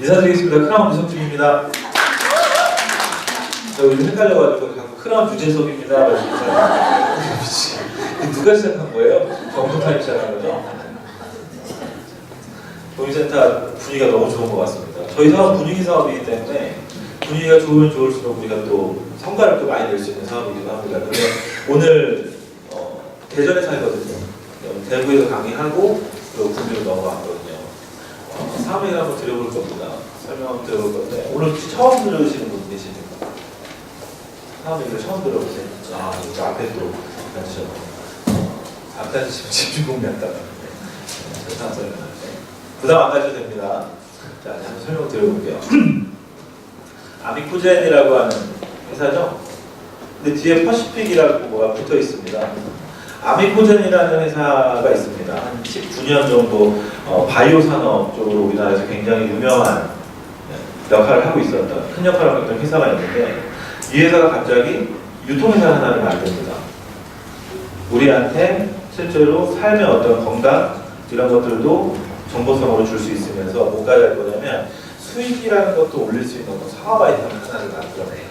인사드리겠습니다. 크라운 유석준입니다. 저 요즘 헷갈려가지고 자꾸 크라운 유재석입니다. 누가 시작한 거예요? 정부타임 시작한 거죠? 도민센터 분위기가 너무 좋은 것 같습니다. 저희 사업 분위기 사업이기 때문에 분위기가 좋으면 좋을수록 우리가 또 성과를 또 많이 낼 수 있는 사업이기도 합니다. 근데 오늘 대전에 살거든요. 대구에서 강의하고 또 구미로 넘어갔거든요. 사업 얘기를 한번 드려볼 겁니다. 설명 한번 드려볼 건데 오늘 처음 들으시는 분 계십니까? 사업 얘기를 처음 들어보세요. 아, 저 앞에 또 앉으셨네요. 앞에 앉으시면 집중 공략다가 세상 설명하는데 부담 안 가셔도 됩니다. 자, 한번 설명 드려볼게요. 아미코젠이라고 하는 회사죠? 근데 뒤에 퍼시픽이라고 뭐가 붙어 있습니다. 아미코젠이라는 회사가 있습니다. 한 19년 정도 바이오 산업 쪽으로 우리나라에서 굉장히 유명한 역할을 하고 있었던, 큰 역할을 하고 있던 회사가 있는데 이 회사가 갑자기 유통회사 하나를 만듭니다. 우리한테 실제로 삶의 어떤 건강 이런 것들도 정보성으로 줄 수 있으면서 뭐까지 할 거냐면 수익이라는 것도 올릴 수 있는 사업 아이템 하나를 만들어내요.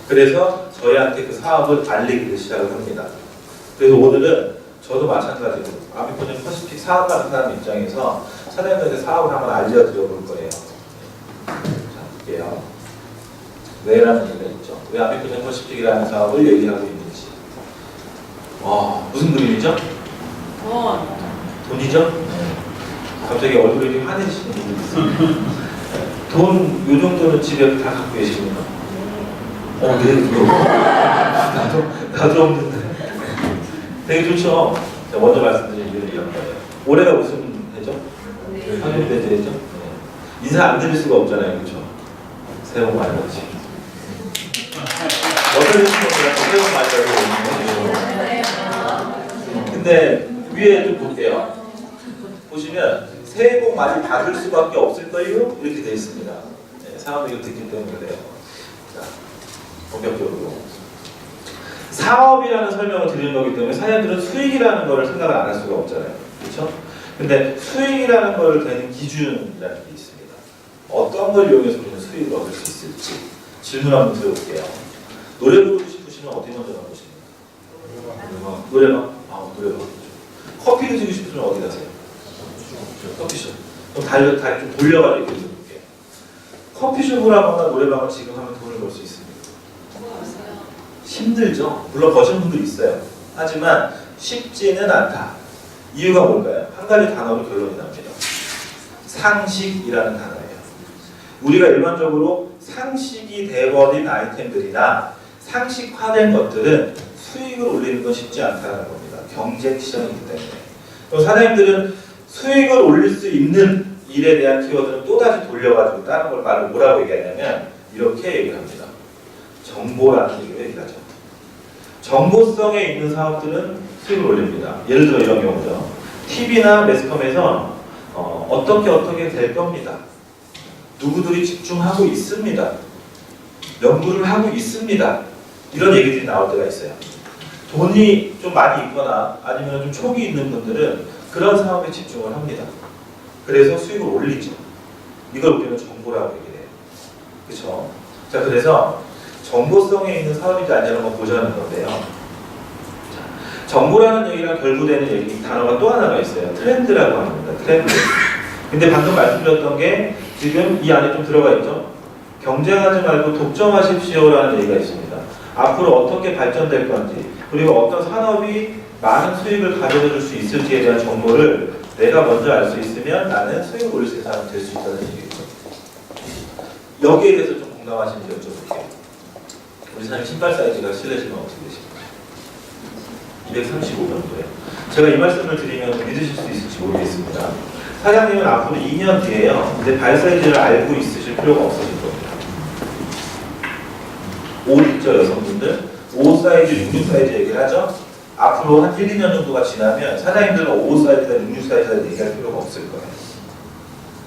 그래서 저희한테 그 사업을 알리기를 시작을 합니다. 그래서 오늘은 저도 마찬가지로 아미코젠 퍼시픽 사업하는 사람 입장에서 사장님한테 사업을 한번 알려드려 볼 거예요. 자, 볼게요. 왜라는 얘기가 있죠. 왜 아미코젠 퍼시픽이라는 사업을 얘기하고 있는지. 무슨 그림이죠? 돈이죠? 갑자기 얼굴이 환해지시는 분들이 있어요. 돈, 요 정도는 집에 다 갖고 계십니까? 네, 나도 없는데. 되게 좋죠? 자, 먼저 말씀드린 이유는 이런 거예요. 올해가 무슨 해죠? 황금대제죠? 네. 인사 안 드릴 수가 없잖아요. 그렇죠? 새해 복 많이 받으시고. 어떤 분들은 새해 복 많이 받으시고. 근데 위에 좀 볼게요. 보시면 새해 복 많이 받을 수밖에 없을 거예요. 이렇게 되어 있습니다. 네, 사람들이 듣기 때문에 그래요. 자, 본격적으로. 사업이라는 설명을 드리는 거기 때문에 사장님들은 수익이라는 거를 생각을 안 할 수가 없잖아요. 그렇죠? 근데 수익이라는 걸 되는 기준이라는 게 있습니다. 어떤 걸 이용해서 우리는 수익을 얻을 수 있을지 질문 한번 드려볼게요. 노래 부르고 싶으시면 어디 먼저 가보시나요? 노래방? 노래방. 커피 드시고 싶으면 어디 가세요? 커피숍. 그럼 좀 돌려가지고 해볼게요. 커피숍을 하거나 노래방을 지금 하면 돈을 벌 수 있습니다. 힘들죠. 물론 버시는 분도 있어요. 하지만 쉽지는 않다. 이유가 뭘까요? 한 가지 단어로 결론이 납니다. 상식이라는 단어예요. 우리가 일반적으로 상식이 돼버린 아이템들이나 상식화된 것들은 수익을 올리는 건 쉽지 않다는 겁니다. 경쟁 시장이기 때문에. 그럼 사장님들은 수익을 올릴 수 있는 일에 대한 키워드는 또다시 돌려가지고 다른 걸 말을 뭐라고 얘기하냐면 이렇게 얘기를 합니다. 정보라는 얘기를 얘기하죠. 정보성에 있는 사업들은 수익을 올립니다. 예를 들어 이런 경우죠. TV나 매스컴에서 어떻게 될 겁니다. 누구들이 집중하고 있습니다. 연구를 하고 있습니다. 이런 얘기들이 나올 때가 있어요. 돈이 좀 많이 있거나 아니면 좀 촉이 있는 분들은 그런 사업에 집중을 합니다. 그래서 수익을 올리죠. 이걸 우리는 정보라고 얘기해요. 그렇죠? 자, 그래서 정보성에 있는 사업인지 아니냐는 걸 보자는 건데요. 자, 정보라는 얘기랑 결부되는 얘기, 단어가 또 하나가 있어요. 트렌드라고 합니다. 트렌드. 근데 방금 말씀드렸던 게 지금 이 안에 좀 들어가 있죠. 경쟁하지 말고 독점하십시오라는 얘기가 있습니다. 앞으로 어떻게 발전될 건지, 그리고 어떤 산업이 많은 수익을 가져다 줄 수 있을지에 대한 정보를 내가 먼저 알 수 있으면 나는 수익을 올릴 수 있는 사람이 될 수 있다는 얘기죠. 여기에 대해서 좀 공감하시는지 여쭤볼게요. 우리 사장님 신발 사이즈가 실례지만 어떻게 되십니까? 235정도예요. 제가 이 말씀을 드리면 믿으실 수 있을지 모르겠습니다. 사장님은 앞으로 2년 뒤에요. 근데 발 사이즈를 알고 있으실 필요가 없으실 겁니다. 옷 있죠, 여성분들? 5 사이즈, 66 사이즈 얘기를 하죠? 앞으로 한 1, 2년 정도가 지나면 사장님들은 5 사이즈나 66 사이즈나 얘기할 필요가 없을 거예요.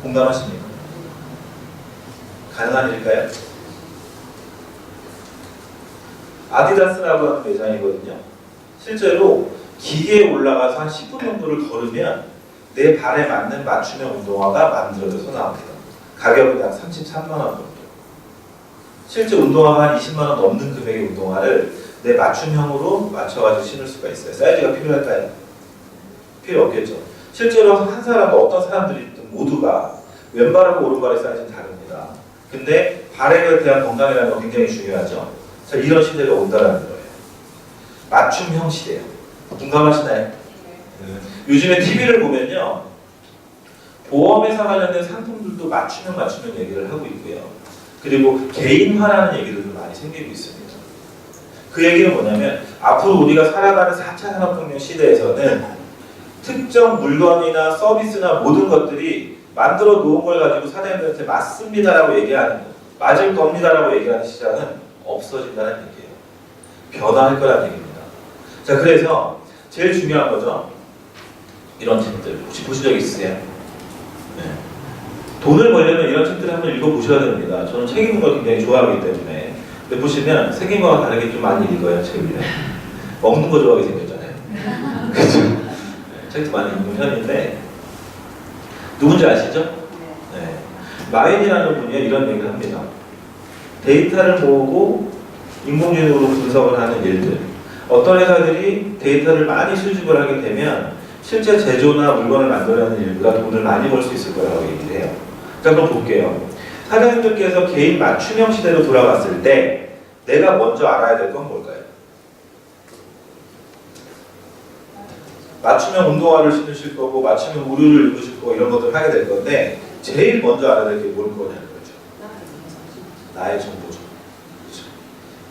공감하십니까? 가능한 일일까요? 아디다스라고 하는 매장이거든요. 실제로 기계에 올라가서 한 10분 정도를 걸으면 내 발에 맞는 맞춤형 운동화가 만들어져서 나옵니다. 가격은 약 33만 원 정도. 실제 운동화가 한 20만 원 넘는 금액의 운동화를 내 맞춤형으로 맞춰가지고 신을 수가 있어요. 사이즈가 필요할까요? 필요 없겠죠. 실제로 한 사람, 어떤 사람들이 모두가 왼발하고 오른발의 사이즈는 다릅니다. 근데 발에 대한 건강이라는 건 굉장히 중요하죠. 자, 이런 시대가 온다는 거예요. 맞춤형 시대예요. 공감하시나요? 요즘에 TV를 보면요, 보험회사 관련된 상품들도 맞춤형 얘기를 하고 있고요. 그리고 개인화라는 얘기들도 많이 생기고 있습니다. 그 얘기는 뭐냐면 앞으로 우리가 살아가는 4차 산업혁명 시대에서는 특정 물건이나 서비스나 모든 것들이 만들어 놓은 걸 가지고 사장님들한테 맞습니다라고 얘기하는, 맞을 겁니다라고 얘기하는 시장은 없어진다는 얘기예요. 변화할 거라는 얘기입니다. 자, 그래서 제일 중요한 거죠. 이런 책들 혹시 보신 적 있으세요? 네. 돈을 벌려면 이런 책들을 한번 읽어보셔야 됩니다. 저는 책 읽는 걸 굉장히 좋아하기 때문에. 근데 보시면 생긴 거와 다르게 좀 많이 읽어요, 책을. 먹는 거 좋아하게 생겼잖아요. 그렇죠? 네, 책도 많이 읽는 편인데 누군지 아시죠? 네. 마윈이라는 분이 이런 얘기를 합니다. 데이터를 모으고 인공지능으로 분석을 하는 일들. 어떤 회사들이 데이터를 많이 수집을 하게 되면 실제 제조나 물건을 만들어내는 일보다 돈을 많이 벌 수 있을 거라고 얘기를 해요. 자, 그럼 볼게요. 사장님들께서 개인 맞춤형 시대로 돌아갔을 때 내가 먼저 알아야 될 건 뭘까요? 맞춤형 운동화를 신으실 거고 맞춤형 우류를 입으실 거고 이런 것들을 하게 될 건데 제일 먼저 알아야 될 게 뭘 거냐는 거죠. 나의 정보죠. 그렇죠?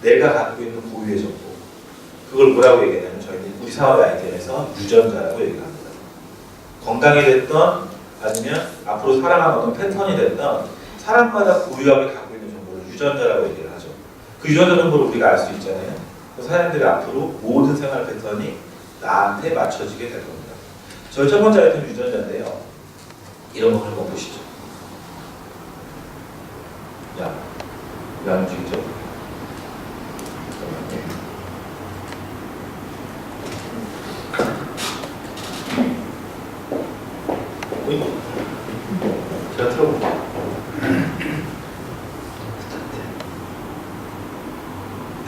내가 갖고 있는 고유의 정보. 그걸 뭐라고 얘기하냐면 저희는 우리 사업의 아이템에서 유전자라고 얘기를 합니다. 건강이 됐던 아니면 앞으로 살아가는 어떤 패턴이 됐던 사람마다 고유하게 갖고 있는 정보를 유전자라고 얘기를 하죠. 그 유전자 정보를 우리가 알 수 있잖아요. 그래서 사람들이 앞으로 모든 생활 패턴이 나한테 맞춰지게 될 겁니다. 저희 첫 번째 아이템 유전자인데요. 이런 거 한번 보시죠. 야, 왜 안 움직이죠? 제가 틀어볼게요.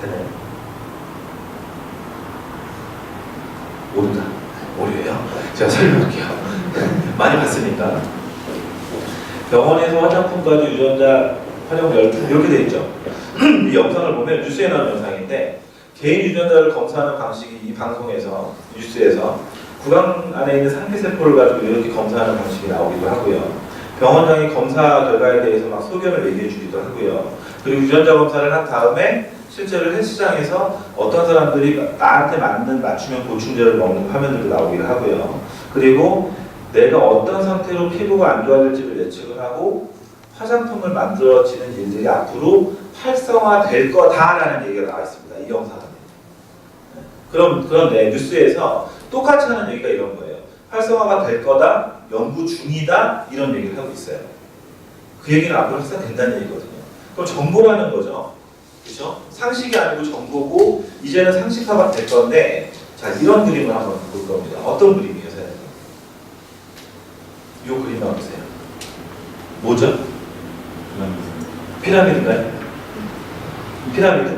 되나요? 모른다. 모르게요. 제가 설명할게요. 많이 봤으니까. 병원에서 화장품까지 유전자 활용 열풍 이렇게 돼 있죠. 이 영상을 보면 뉴스에 나온 영상인데 개인 유전자를 검사하는 방식이 이 방송에서 뉴스에서 구강 안에 있는 상피세포를 가지고 이렇게 검사하는 방식이 나오기도 하고요. 병원장이 검사 결과에 대해서 막 소견을 얘기해 주기도 하고요. 그리고 유전자 검사를 한 다음에 실제로 헬스장에서 어떤 사람들이 나한테 맞는 맞춤형 보충제를 먹는 화면들도 나오기도 하고요. 그리고 내가 어떤 상태로 피부가 안 좋아질지를 예측을 하고 화장품을 만들어지는 일들이 앞으로 활성화될 거다라는 얘기가 나와 있습니다. 이 영상은. 그런데 뉴스에서 똑같이 하는 얘기가 이런 거예요. 활성화가 될 거다, 연구 중이다 이런 얘기를 하고 있어요. 그 얘기는 앞으로 활성화된다는 얘기거든요. 그럼 정보라는 거죠. 그렇죠? 상식이 아니고 정보고 이제는 상식화가 될 건데 자 이런 그림을 한번 볼 겁니다. 어떤 그림이에요, 선생님? 이 그림 한번 보세요. 뭐죠? 피라미드인가요? 피라미드?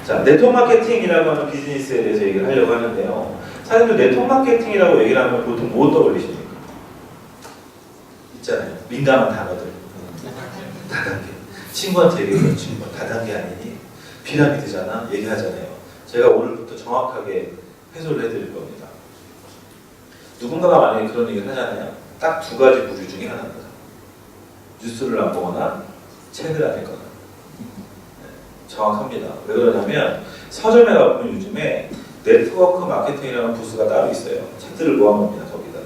자, 네트워크 마케팅이라고 하는 비즈니스에 대해서 얘기를 하려고 하는데요. 사람들 네트워크 마케팅이라고 얘기를 하면 보통 뭐 떠올리십니까? 있잖아요. 민감한 단어들. 다단계. 친구한테 얘기해요. 친구 다단계 아니니? 피라미드잖아? 얘기하잖아요. 제가 오늘부터 정확하게 해설을 해드릴 겁니다. 누군가가 만약에 그런 얘기를 하잖아요. 딱 두 가지 부류 중에 하나입니다. 뉴스를 안 보거나 책을 안 읽거나. 정확합니다. 왜 그러냐면 서점에 가보면 요즘에 네트워크 마케팅이라는 부스가 따로 있어요. 책들을 모아놓습니다. 거기다가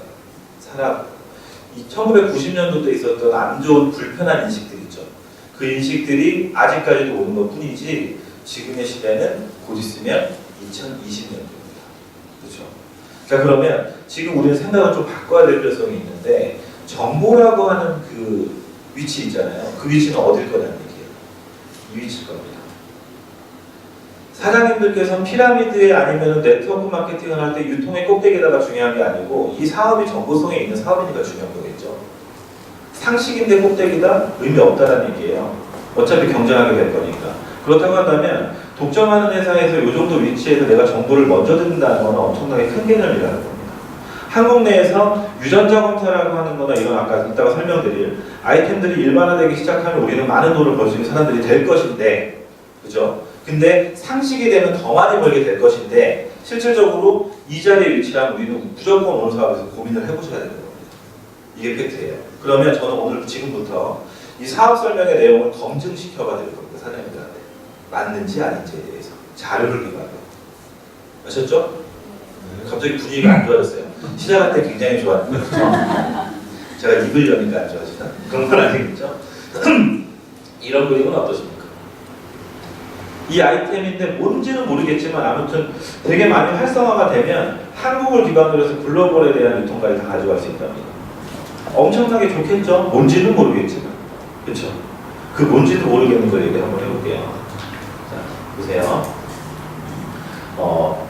사람 1990년도 때 있었던 안 좋은 불편한 인식들 있죠. 그 인식들이 아직까지도 오는 것 뿐이지 지금의 시대는 곧 있으면 2020년도입니다. 그렇죠? 자 그러면 지금 우리는 생각을 좀 바꿔야 될 필요성이 있는데 정보라고 하는 그 위치 있잖아요. 그 위치는 어딜 거냐는 얘기예요. 이 위치일 겁니다. 사장님들께서는 피라미드에 아니면 네트워크 마케팅을 할 때 유통의 꼭대기다가 중요한 게 아니고 이 사업이 정보성에 있는 사업이니까 중요한 거겠죠. 상식인데 꼭대기다? 의미 없다는 얘기예요. 어차피 경쟁하게 될 거니까. 그렇다고 한다면 독점하는 회사에서 이 정도 위치에서 내가 정보를 먼저 듣는다는 건 엄청나게 큰 개념이라는 겁니다. 한국 내에서 유전자 검사라고 하는 거나 이런 아까 이따가 설명드릴 아이템들이 일반화되기 시작하면 우리는 많은 돈을 벌 수 있는 사람들이 될 것인데, 그죠? 근데 상식이 되면 더 많이 벌게 될 것인데, 실질적으로 이 자리에 위치하면 우리는 무조건 오늘 사업에서 고민을 해보셔야 되는 겁니다. 이게 팩트예요. 그러면 저는 오늘 지금부터 이 사업 설명의 내용을 검증시켜봐 드릴 겁니다. 사장님들한테. 맞는지 아닌지에 대해서. 자료를 기반으로. 아셨죠? 갑자기 분위기가 안 좋아졌어요. 시작할 때 굉장히 좋았는데, 그렇죠? 제가 입으려니까 안 좋아지나? 그런 건 아니겠죠? 이런 그림은 어떠십니까? 이 아이템인데 뭔지는 모르겠지만 아무튼 되게 많이 활성화가 되면 한국을 기반으로 해서 글로벌에 대한 유통까지 다 가져갈 수 있답니다. 엄청나게 좋겠죠? 뭔지는 모르겠지만. 그렇죠? 그 뭔지도 모르겠는 걸 얘기 한번 해볼게요. 자, 보세요.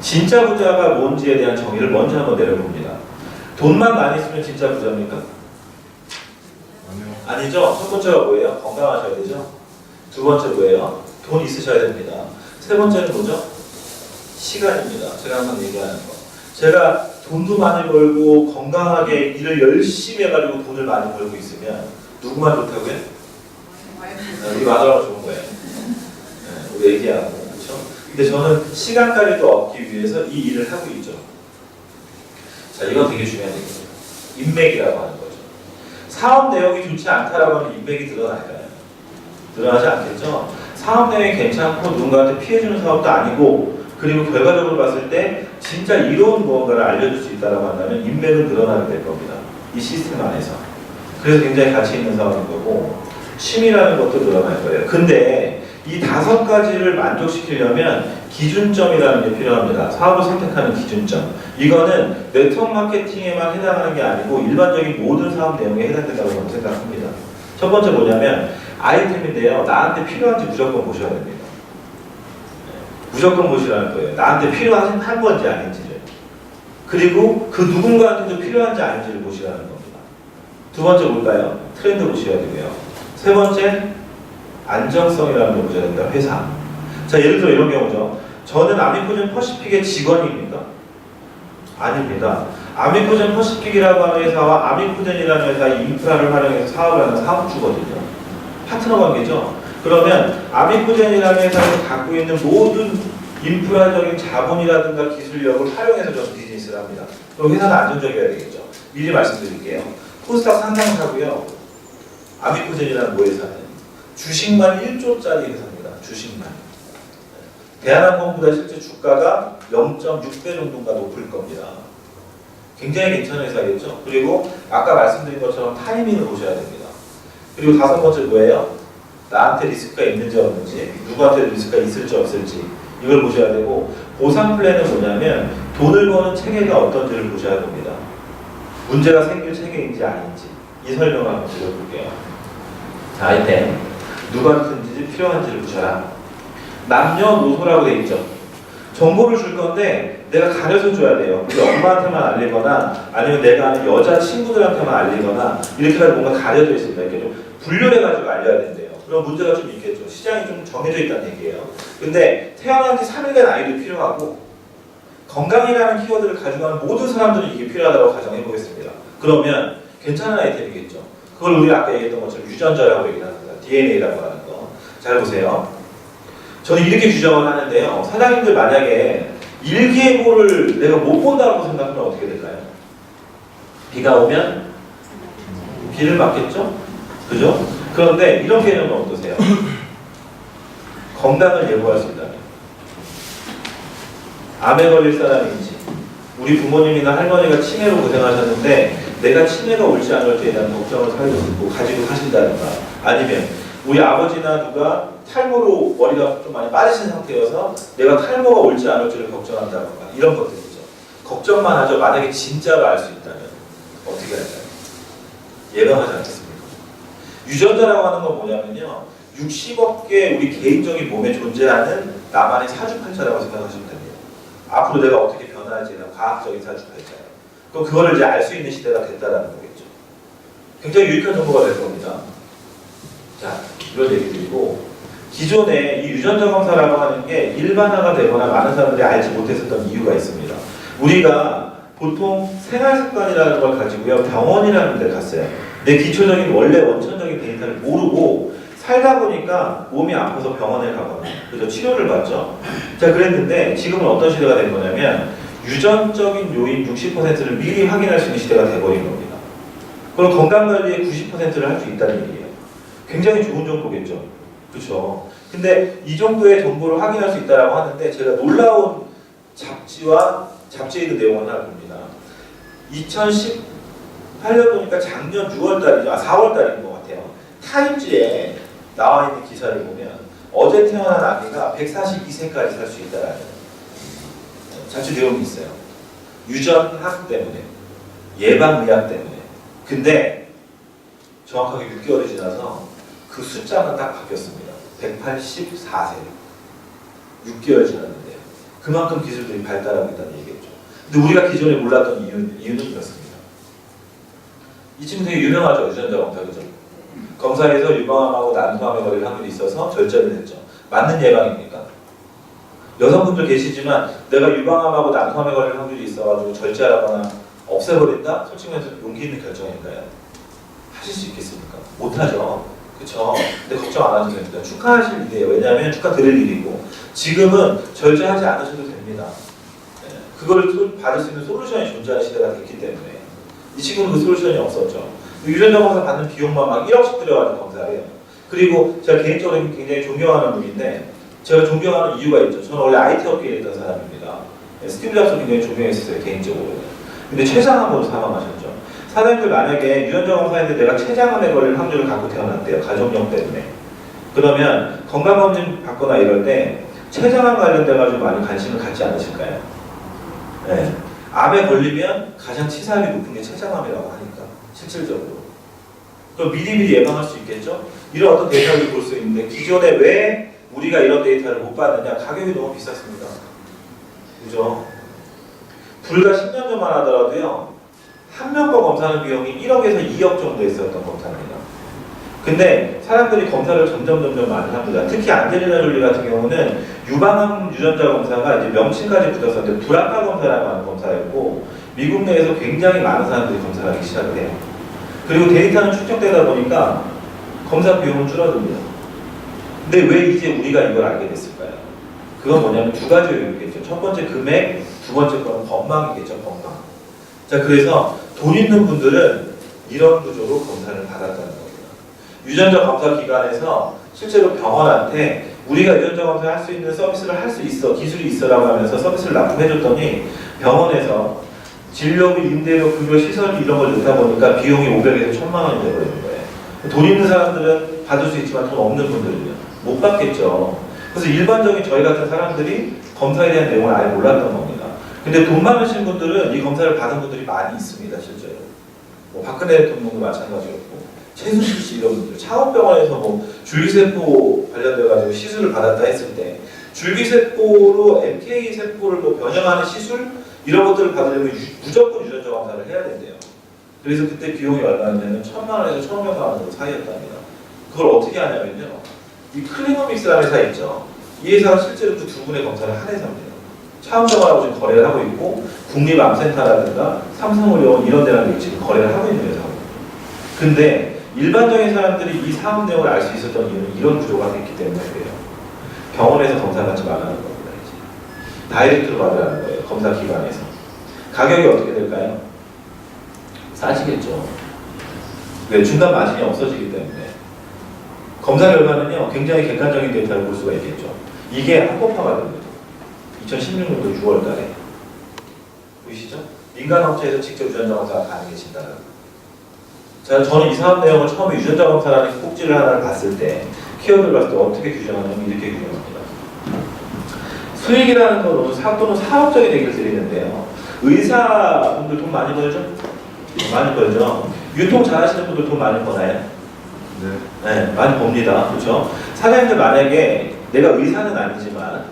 진짜 부자가 뭔지에 대한 정의를 먼저 한번 내려봅니다. 돈만 많이 쓰면 진짜 부자입니까? 아니죠. 첫 번째가 뭐예요? 건강하셔야 되죠. 두 번째 뭐예요? 돈 있으셔야 됩니다. 세 번째는 뭐죠? 시간입니다. 제가 항상 얘기하는 거. 제가 돈도 많이 벌고 건강하게 일을 열심히 해가지고 돈을 많이 벌고 있으면 누구만 좋다고요? 우리 마누라가 좋은 거예요. 네, 우리 얘기하고. 그렇죠? 근데 저는 시간까지도 얻기 위해서 이 일을 하고 있죠. 자, 이건 되게 중요한 얘기예요. 인맥이라고 하는 거죠. 사업 내용이 좋지 않다라고 하면 인맥이 드러날까요? 드러나지 않겠죠? 사업 내용이 괜찮고 누군가한테 피해주는 사업도 아니고, 그리고 결과적으로 봤을 때 진짜 이로운 무언가를 알려줄 수 있다고 한다면 인맥은 늘어나게 될 겁니다. 이 시스템 안에서. 그래서 굉장히 가치 있는 사업인 거고, 취미라는 것도 늘어날 거예요. 근데 이 5가지를 만족시키려면 기준점이라는 게 필요합니다. 사업을 선택하는 기준점. 이거는 네트워크 마케팅에만 해당하는 게 아니고 일반적인 모든 사업 내용에 해당된다고 저는 생각합니다. 첫 번째 뭐냐면 아이템인데요. 나한테 필요한지 무조건 보셔야 됩니다. 무조건 보시라는 거예요. 나한테 필요한 건지 아닌지를. 그리고 그 누군가한테도 필요한지 아닌지를 보시라는 겁니다. 두 번째 뭘까요? 트렌드 보셔야 되고요. 세 번째, 안정성이라는 걸 보셔야 됩니다. 회사. 자, 예를 들어 이런 경우죠. 저는 아미코젠 퍼시픽의 직원입니까? 아닙니다. 아미코젠 퍼시픽이라고 하는 회사와 아미코젠이라는 회사의 인프라를 활용해서 사업을 하는 사업주거든요. 파트너 관계죠. 그러면 아미코젠이라는 회사에서 갖고 있는 모든 인프라적인 자본이라든가 기술력을 활용해서 저는 비즈니스를 합니다. 그럼 회사는 안정적이어야 되겠죠. 미리 말씀드릴게요. 코스닥 상장사고요. 아미코젠이라는 모회사는 주식만 1조짜리 회사입니다. 주식만. 대한항공보다 실제 주가가 0.6배 정도가 높을 겁니다. 굉장히 괜찮은 회사겠죠. 그리고 아까 말씀드린 것처럼 타이밍을 보셔야 됩니다. 그리고 5번째 뭐예요? 나한테 리스크가 있는지 없는지, 누구한테 리스크가 있을지 없을지 이걸 보셔야 되고, 보상 플랜은 뭐냐면 돈을 버는 체계가 어떤지를 보셔야 됩니다. 문제가 생길 체계인지 아닌지 이 설명을 한번 드려볼게요. 자, 아이템 누구한테든지 필요한지를 보셔라. 남녀노소라고 돼 있죠. 정보를 줄 건데 내가 가려서 줘야 돼요. 우리 엄마한테만 알리거나 아니면 내가 아는 여자 친구들한테만 알리거나 이렇게 해서 뭔가 가려져 있습니다. 이렇게 좀 분류해가지고 알려야 된대요. 그럼 문제가 좀 있겠죠. 시장이 좀 정해져 있다는 얘기예요. 근데 태어난 지 3일 된 아이도 필요하고 건강이라는 키워드를 가져가는 모든 사람들은 이게 필요하다고 가정해 보겠습니다. 그러면 괜찮은 아이템이겠죠. 그걸 우리가 아까 얘기했던 것처럼 유전자라고 얘기를 합니다. DNA라고 하는 거. 잘 보세요. 저는 이렇게 규정을 하는데요. 사장님들 만약에 일기예보를 내가 못 본다고 생각하면 어떻게 될까요? 비가 오면 비를 맞겠죠? 그죠? 그런데 이런 개념은 어떠세요? 건강을 예보할 수 있다면 암에 걸릴 사람인지, 우리 부모님이나 할머니가 치매로 고생하셨는데 내가 치매가 올지 안 올지에 대한 걱정을 가지고 사신다든가, 아니면 우리 아버지나 누가 탈모로 머리가 좀 많이 빠지신 상태여서 내가 탈모가 올지 안 올지를 걱정한다든가, 이런 것들이죠. 걱정만 하죠. 만약에 진짜로 알 수 있다면 어떻게 할까요? 예방하지 않겠습니까? 유전자라고 하는 건 뭐냐면요, 60억 개 우리 개인적인 몸에 존재하는 나만의 사주팔자라고 생각하시면 됩니다. 앞으로 내가 어떻게 변화할지에 대한 과학적인 사주팔자예요. 그럼 그거를 이제 알 수 있는 시대가 됐다라는 거겠죠. 굉장히 유익한 정보가 될 겁니다. 자, 이런 얘기 드리고 기존에 이 유전자 검사라고 하는 게 일반화가 되거나 많은 사람들이 알지 못했었던 이유가 있습니다. 우리가 보통 생활 습관이라는 걸 가지고요 병원이라는 데 갔어요. 내 기초적인 원래 원천적인 데이터를 모르고 살다 보니까 몸이 아파서 병원에 가거나 그래서 치료를 받죠. 자, 그랬는데 지금은 어떤 시대가 된 거냐면 유전적인 요인 60%를 미리 확인할 수 있는 시대가 돼버린 겁니다. 그럼 건강관리의 90%를 할 수 있다는 얘기예요. 굉장히 좋은 정보겠죠. 그렇죠. 근데 이 정도의 정보를 확인할 수 있다고 하는데 제가 놀라운 잡지에 있는 내용을 하나 봅니다. 2018년 보니까 작년 6월달이죠. 4월달인 것 같아요. 타임지에 나와 있는 기사를 보면 어제 태어난 아기가 142세까지 살 수 있다라는 잡지 내용이 있어요. 유전학 때문에, 예방의학 때문에. 근데 정확하게 6개월이 지나서 그 숫자가 딱 바뀌었습니다. 184세. 6개월 지났는데요. 그만큼 기술들이 발달하고 있다는 얘기겠죠. 근데 우리가 기존에 몰랐던 이유는 이렇습니다. 이 친구 되게 유명하죠. 유전자 검사, 그죠? 검사에서 유방암하고 난소암에 걸릴 확률이 있어서 절제를 했죠. 맞는 예방입니까? 여성분들 계시지만 내가 유방암하고 난소암에 걸릴 확률이 있어가지고 절제하거나 없애버린다? 솔직히 말해서 용기 있는 결정일까요? 하실 수 있겠습니까? 못하죠. 그쵸? 근데 걱정 안 하셔도 됩니다. 축하하실 일이에요. 왜냐하면 축하드릴 일이고 지금은 절제하지 않으셔도 됩니다. 그걸 받을 수 있는 솔루션이 존재하는 시대가 됐기 때문에 이 친구는 그 솔루션이 없었죠. 유전자 검사 받는 비용만 막 1억씩 들여가지고 검사해요. 그리고 제가 개인적으로 굉장히 존경하는 분인데 제가 존경하는 이유가 있죠. 저는 원래 IT 업계에 있던 사람입니다. 스티브 잡스 굉장히 존경했었어요. 개인적으로. 근데 췌장암으로 사망하셨죠. 사람들 만약에 유전자 검사했는데 내가 췌장암에 걸릴 확률을 갖고 태어났대요. 가족력 때문에. 그러면 건강검진 받거나 이럴 때 췌장암 관련돼가지고 많이 관심을 갖지 않으실까요? 네. 암에 걸리면 가장 치사율이 높은 게 췌장암이라고 하니까 실질적으로. 그럼 미리미리 예방할 수 있겠죠? 이런 어떤 데이터를 볼 수 있는데 기존에 왜 우리가 이런 데이터를 못 받느냐? 가격이 너무 비쌌습니다. 그죠? 불과 10년 전만 하더라도요. 한 명 거 검사하는 비용이 1억에서 2억 정도 있었던 검사입니다. 근데 사람들이 검사를 점점 많이 합니다. 특히 안젤리나 졸리 같은 경우는 유방암 유전자 검사가 이제 명칭까지 붙었었는데 브라카 검사라고 하는 검사였고 미국 내에서 굉장히 많은 사람들이 검사를 하기 시작을 해요. 그리고 데이터는 축적되다 보니까 검사 비용은 줄어듭니다. 근데 왜 이제 우리가 이걸 알게 됐을까요? 그건 뭐냐면 두 가지 요인이겠죠. 첫 번째 금액, 두 번째 거는 건망이겠죠. 건망. 자, 그래서 돈 있는 분들은 이런 구조로 검사를 받았다는 겁니다. 유전자 검사 기관에서 실제로 병원한테 우리가 유전자 검사를 할 수 있는 서비스를 할 수 있어, 기술이 있어라고 하면서 서비스를 납품해줬더니 병원에서 진료비, 임대료, 급여, 시설 이런 걸 넣다 보니까 비용이 500에서 1000만 원이 되버리는 거예요. 돈 있는 사람들은 받을 수 있지만 돈 없는 분들은요. 못 받겠죠. 그래서 일반적인 저희 같은 사람들이 검사에 대한 내용을 아예 몰랐던 겁니다. 근데 돈 많으신 분들은 이 검사를 받은 분들이 많이 있습니다. 실제로. 뭐 박근혜 대통령도 마찬가지였고 최순실 씨 이런 분들 창원병원에서 뭐 줄기세포 관련돼가지고 시술을 받았다 했을 때 줄기세포로 MK 세포를 뭐 변형하는 시술 이런 것들을 받으려면 무조건 유전자 검사를 해야 된대요. 그래서 그때 비용이 얼마였냐면 1000만 원에서 1500만 원 정도 사이였답니다. 그걸 어떻게 하냐면요. 이 클리노믹스라는 회사 있죠. 이 회사가 실제로 그 두 분의 검사를 한 회사입니다. 차원병원하고 지금 거래를 하고 있고 국립암센터라든가 삼성의료원 이런 데랑 지금 거래를 하고 있는 회사입니다. 근데 일반적인 사람들이 이 사업 내용을 알 수 있었던 이유는 이런 구조가 됐기 때문에 그래요. 병원에서 검사 받지 말라는 겁니다. 이제. 다이렉트로 받으라는 거예요. 검사 기관에서. 가격이 어떻게 될까요? 싸지겠죠. 왜? 중간 마진이 없어지기 때문에. 검사 결과는요. 굉장히 객관적인 데이터를 볼 수가 있겠죠. 이게 합법화가 됩니다. 2016년도 6월 달에. 보이시죠? 민간업체에서 직접 유전자 검사가 가능해진다는 자, 저는 이 사업 내용을 처음에 유전자 검사라는 꼭지를 하나를 봤을 때 키워드를 봤을 때 어떻게 규정하냐면 이렇게 규정합니다. 수익이라는 건 또는 사업적인 얘기를 드리는데요. 의사분들 돈 많이 벌죠? 많이 벌죠. 유통 잘하시는 분들 돈 많이 버나요? 네, 많이 법니다. 그렇죠? 사장님들 만약에 내가 의사는 아니지만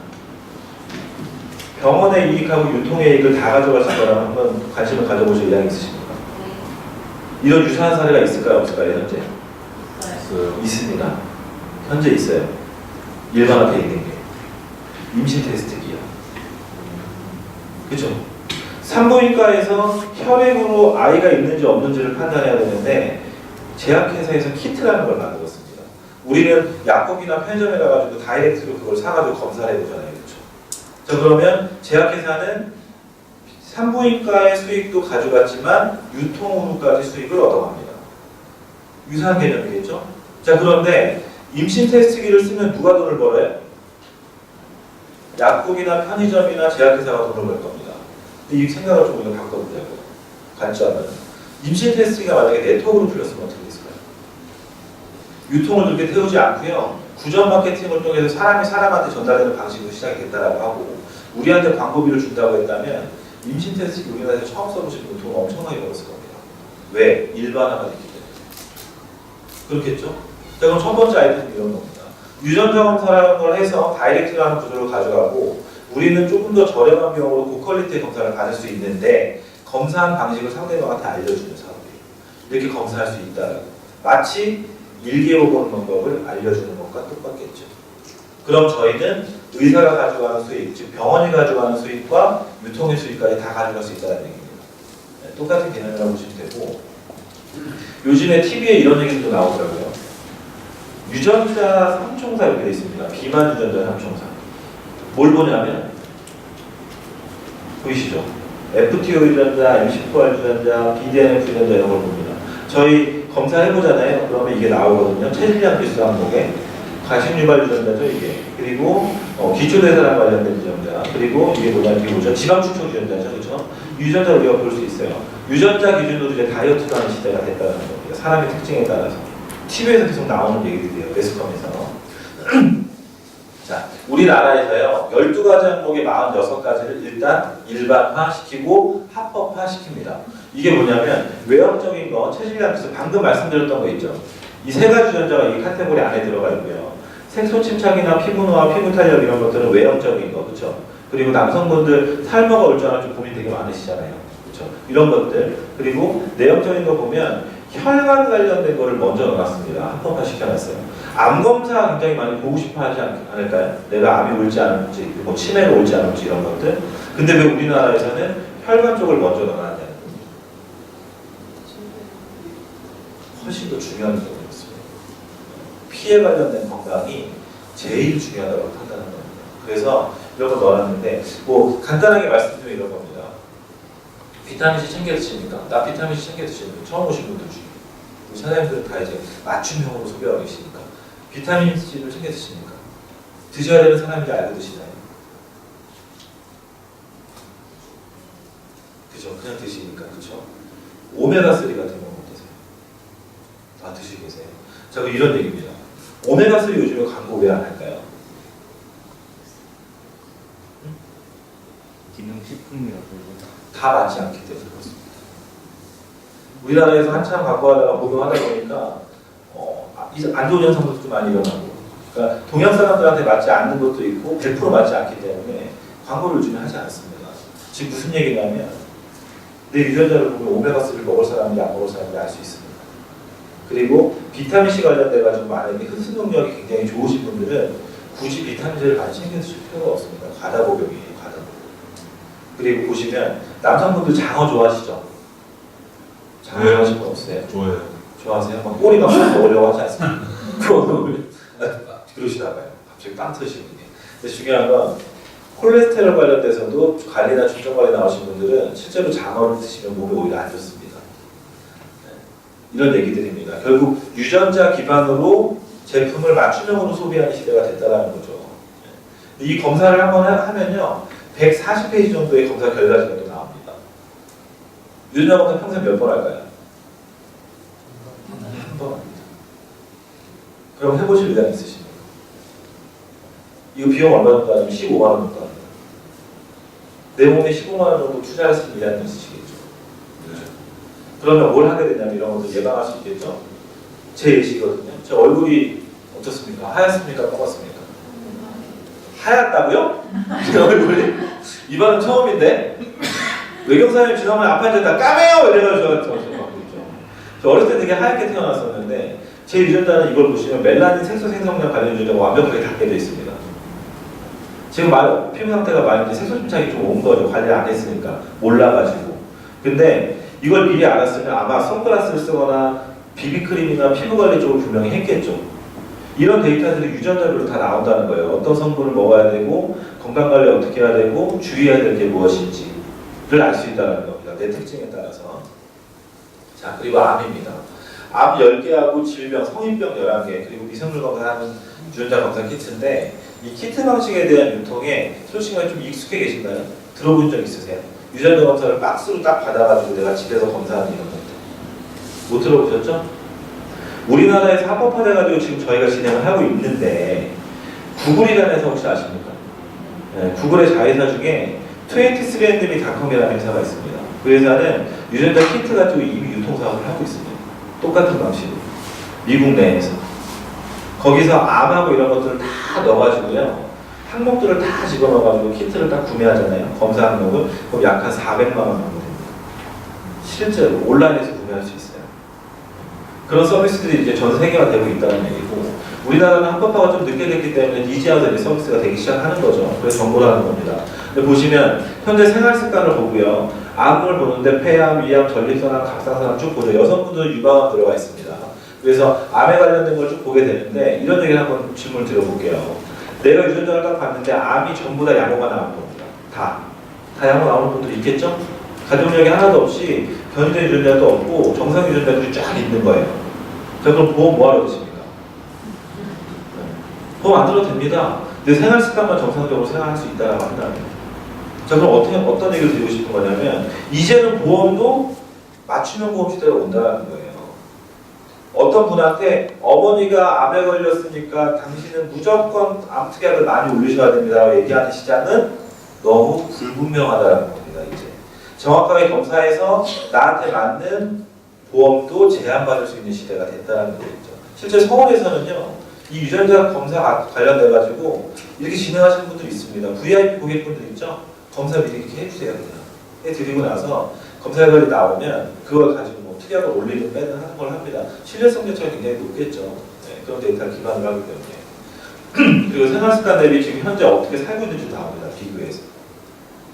병원의 이익하고 유통의 이익을 다 가져가실 거라면 한번 관심을 가져보실 의향이 있으십니까? 이런 유사한 사례가 있을까요? 없을까요? 현재? 있어요. 있습니다. 현재 있어요. 일반화되어 있는 게. 임신 테스트기요. 그죠? 산부인과에서 혈액으로 아이가 있는지 없는지를 판단해야 되는데 제약회사에서 키트라는 걸 만들었습니다. 우리는 약국이나 편의점에 가가지고 다이렉트로 그걸 사가지고 검사를 해보잖아요. 그렇죠? 자, 그러면 제약회사는 산부인과의 수익도 가져갔지만 유통으로까지 수익을 얻어갑니다. 유사한 개념이겠죠? 자, 그런데 임신 테스트기를 쓰면 누가 돈을 벌어요? 약국이나 편의점이나 제약회사가 돈을 벌 겁니다. 근데 이 생각을 좀 우리가 바꿔보자고요. 관점은 임신 테스트기가 만약에 네트워크로 풀렸으면 어떻게 됐을까요? 유통을 그렇게 태우지 않고요. 구전 마케팅을 통해서 사람이 사람한테 전달되는 방식으로 시작이 됐다라고 하고 우리한테 광고비를 준다고 했다면 임신 테스트기 우리나라에서 처음 써보신 분은 돈 엄청나게 벌었을 겁니다. 왜? 일반화가 됐기 때문에. 그렇겠죠? 자, 그럼 첫 번째 아이템은 이런 겁니다. 유전자 검사라는 걸 해서 다이렉트라는 구조를 가져가고 우리는 조금 더 저렴한 비용으로 고퀄리티의 검사를 받을 수 있는데 검사한 방식을 상대방한테 알려주는 사업이에요. 이렇게 검사할 수 있다라고. 마치 일기예보 보는 방법을 알려주는 것과 똑같겠죠. 그럼 저희는 의사가 가져가는 수익, 즉 병원이 가져가는 수익과 유통의 수익까지 다 가져갈 수 있다는 얘기입니다. 네, 똑같은 개념이라고 보시면 되고 요즘에 TV에 이런 얘기도 나오더라고요. 유전자 삼총사 이렇게 되어 있습니다. 비만 유전자 삼총사. 뭘 보냐면 보이시죠? FTO 유전자, MC4R 유전자, BDNF 유전자 이런 걸 봅니다. 저희 검사해보잖아요. 그러면 이게 나오거든요. 체질량 필수 항목에 과식 유발 유전자죠 이게. 그리고 기초대사랑 관련된 유전자. 그리고 이게 뭐죠? 지방 축적 유전자죠, 그렇죠? 유전자 우리가 볼 수 있어요. 유전자 기준으로 이제 다이어트도 하는 시대가 됐다는 겁니다. 사람의 특징에 따라서. TV에서 계속 나오는 얘기들이에요. 매스컴에서. 자, 우리나라에서요. 12가지 항목의 46가지를 일단 일반화시키고 합법화시킵니다. 이게 뭐냐면 외형적인 거, 체질량 비슷 방금 말씀드렸던 거 있죠. 이 세 가지 유전자가 이 카테고리 안에 들어가 있고요. 색소 침착이나 피부 노화, 피부 탄력 이런 것들은 외형적인 거, 그렇죠? 그리고 남성분들 탈모가 올 줄 알아 좀 고민 되게 많으시잖아요. 그렇죠? 이런 것들. 그리고 내형적인 거 보면 혈관 관련된 거를 먼저 넣어놨습니다. 합법화 시켜놨어요. 암 검사 굉장히 많이 보고 싶어 하지 않을까요? 내가 암이 올지 않을지, 뭐 치매가 올지 않을지 이런 것들. 근데 왜 우리나라에서는 혈관 쪽을 먼저 넣어놨냐는 겁니다. 훨씬 더 중요한 점이었습니다. 피해 관련된 건강이 제일 중요하다고 판단한 겁니다. 그래서 이런 거 넣어놨는데 뭐 간단하게 말씀드리면 이런 겁니다. 비타민C 챙겨 드십니까? 나 비타민C 챙겨 드시는 분 처음 오신 분들 중에 우리 사장님들은 다 이제 맞춤형으로 소비하고 계시니까 비타민C를 챙겨 드십니까? 드셔야 되는 사람인지 알고 드시나요? 그죠? 그냥 드시니까 그죠? 오메가3 같은 건 어떠세요? 다 드시고 계세요? 자, 그럼 이런 얘기입니다. 오메가3 요즘에 광고 왜 안 할까요? 기능식품이라고 다 맞지 않기 때문에 그렇습니다. 우리나라에서 한참 광고 하다가 복용하다 보니까 안 좋은 현상도 좀 많이 일어나고 그러니까 동양 사람들한테 맞지 않는 것도 있고 100% 맞지 않기 때문에 광고를 요즘에 하지 않습니다. 지금 무슨 얘기냐면 내 유전자를 보면 오메가3를 먹을 사람인지 안 먹을 사람인지 알 수 있습니다. 그리고 비타민C 관련돼 가지고 만약에 흡수 능력이 굉장히 좋으신 분들은 굳이 비타민C를 많이 챙겨 드실 필요가 없습니다. 과다 복용이에요. 과다 복용. 그리고 보시면 남성분들 장어 좋아하시죠? 장어 좋아하시는 분 없으세요? 좋아요. 좋아하세요? 막 꼬리 막 먹으려고 하지 않습니까? 그러시나 봐요. 갑자기 빵 터지시는 게. 근데 중요한 건 콜레스테롤 관련돼서도 관리나 중증 관리 나오신 분들은 실제로 장어를 드시면 몸에 오히려 안 좋습니다. 이런 얘기들입니다. 결국 유전자 기반으로 제품을 맞춤형으로 소비하는 시대가 됐다는 거죠. 이 검사를 한번 하면요. 140페이지 정도의 검사 결과지가 또 나옵니다. 유전자 검사 평생 몇 번 할까요? 한 번 합니다. 그럼 해보실 의향 있으십니까? 이거 비용 얼마 정도 하냐면 15만 원 정도 합니다. 내 몸에 15만 원 정도 투자했을 의향이 있으시겠죠? 그러면 뭘 하게 되냐면 이런 것도 예방할 수 있겠죠? 제 예시거든요. 제 얼굴이 어떻습니까? 하얗습니까? 검었습니까? 하얗다고요? 제 얼굴이? 이번은 처음인데 외경사님 지난번에 아파트 다 까매요! 이래가지고 막 그랬죠. 어렸을 때 되게 하얗게 태어났었는데 제 유전자는 이걸 보시면 멜라닌 색소 생성량 관련 유전자가 완벽하게 닿게 되어 있습니다. 지금 피부 상태가 많이 색소 침착이 좀 온 거죠. 관리를 안 했으니까 몰라가지고. 근데 이걸 미리 알았으면 아마 선글라스를 쓰거나 비비크림이나 피부 관리 쪽을 분명히 했겠죠. 이런 데이터들이 유전자별로 다 나온다는 거예요. 어떤 성분을 먹어야 되고 건강 관리 어떻게 해야 되고 주의해야 될 게 무엇인지를 알 수 있다는 겁니다. 내 특징에 따라서. 자, 그리고 암입니다. 암 10개하고 질병, 성인병 11개, 그리고 미생물 검사하는 유전자 검사 키트인데 이 키트 방식에 대한 유통에 솔직히 말해 좀 익숙해 계신가요? 들어본 적 있으세요? 유전자 검사를 박스로 딱 받아가지고 내가 집에서 검사하는 이런 것들. 못 들어보셨죠? 우리나라에서 합법화돼가지고 지금 저희가 진행을 하고 있는데 구글이라는 회사 혹시 아십니까? 네, 구글의 자회사 중에 23andMe닷컴이라는 회사가 있습니다. 그 회사는 유전자 키트 가지고 이미 유통사업을 하고 있습니다. 똑같은 방식으로 미국 내에서 거기서 암하고 이런 것들을 다 넣어가지고요 항목들을 다 집어넣어가지고 키트를 딱 구매하잖아요. 검사 항목을 그럼 약 한 400만 원 정도 됩니다. 실제로 온라인에서 구매할 수 있어요. 그런 서비스들이 이제 전 세계화 되고 있다는 얘기고 우리나라는 합법화가 좀 늦게 됐기 때문에 이제 와서 이 서비스가 되기 시작하는 거죠. 그래서 정보를 하는 겁니다. 근데 보시면 현재 생활 습관을 보고요. 암을 보는데 폐암, 위암, 전립선암, 갑상선암 쭉 보죠. 여성분들은 유방암 들어가 있습니다. 그래서 암에 관련된 걸 쭉 보게 되는데 이런 얘기를 한번 질문을 드려볼게요. 내가 유전자를 딱 봤는데 암이 전부 다 양호가 나온 겁니다. 다 양호 나오는 분들 있겠죠? 가족력이 하나도 없이 변이된 유전자도 없고 정상 유전자들이 쫙 있는 거예요. 자, 그럼 보험 뭐하러 드십니까? 보험 안 들어도 됩니다. 내 생활 습관만 정상적으로 생활할 수 있다고 한다면. 자, 그럼 어떤 얘기를 드리고 싶은 거냐면 이제는 보험도 맞춤형 보험 시대가 온다는 거예요. 어떤 분한테 어머니가 암에 걸렸으니까 당신은 무조건 암특약을 많이 올리셔야 됩니다 얘기하는 시장은 너무 불분명하다는 겁니다. 이제 정확하게 검사해서 나한테 맞는 보험도 제한받을 수 있는 시대가 됐다는 거죠. 실제 서울에서는요 이 유전자 검사 관련돼 가지고 이렇게 진행하시는 분들이 있습니다. VIP 고객분들 있죠? 검사 미리 이렇게 해주세요. 그냥 해드리고 나서 검사 결과가 나오면 그걸 가지고 뭐 특약을 올리는 빼는 하는 걸 합니다. 신뢰성 자체가 굉장히 높겠죠. 네, 그런 데이터를 기반으로 하기 때문에. 그리고 생활습관 대비 지금 현재 어떻게 살고 있는지 나옵니다. 비교해서.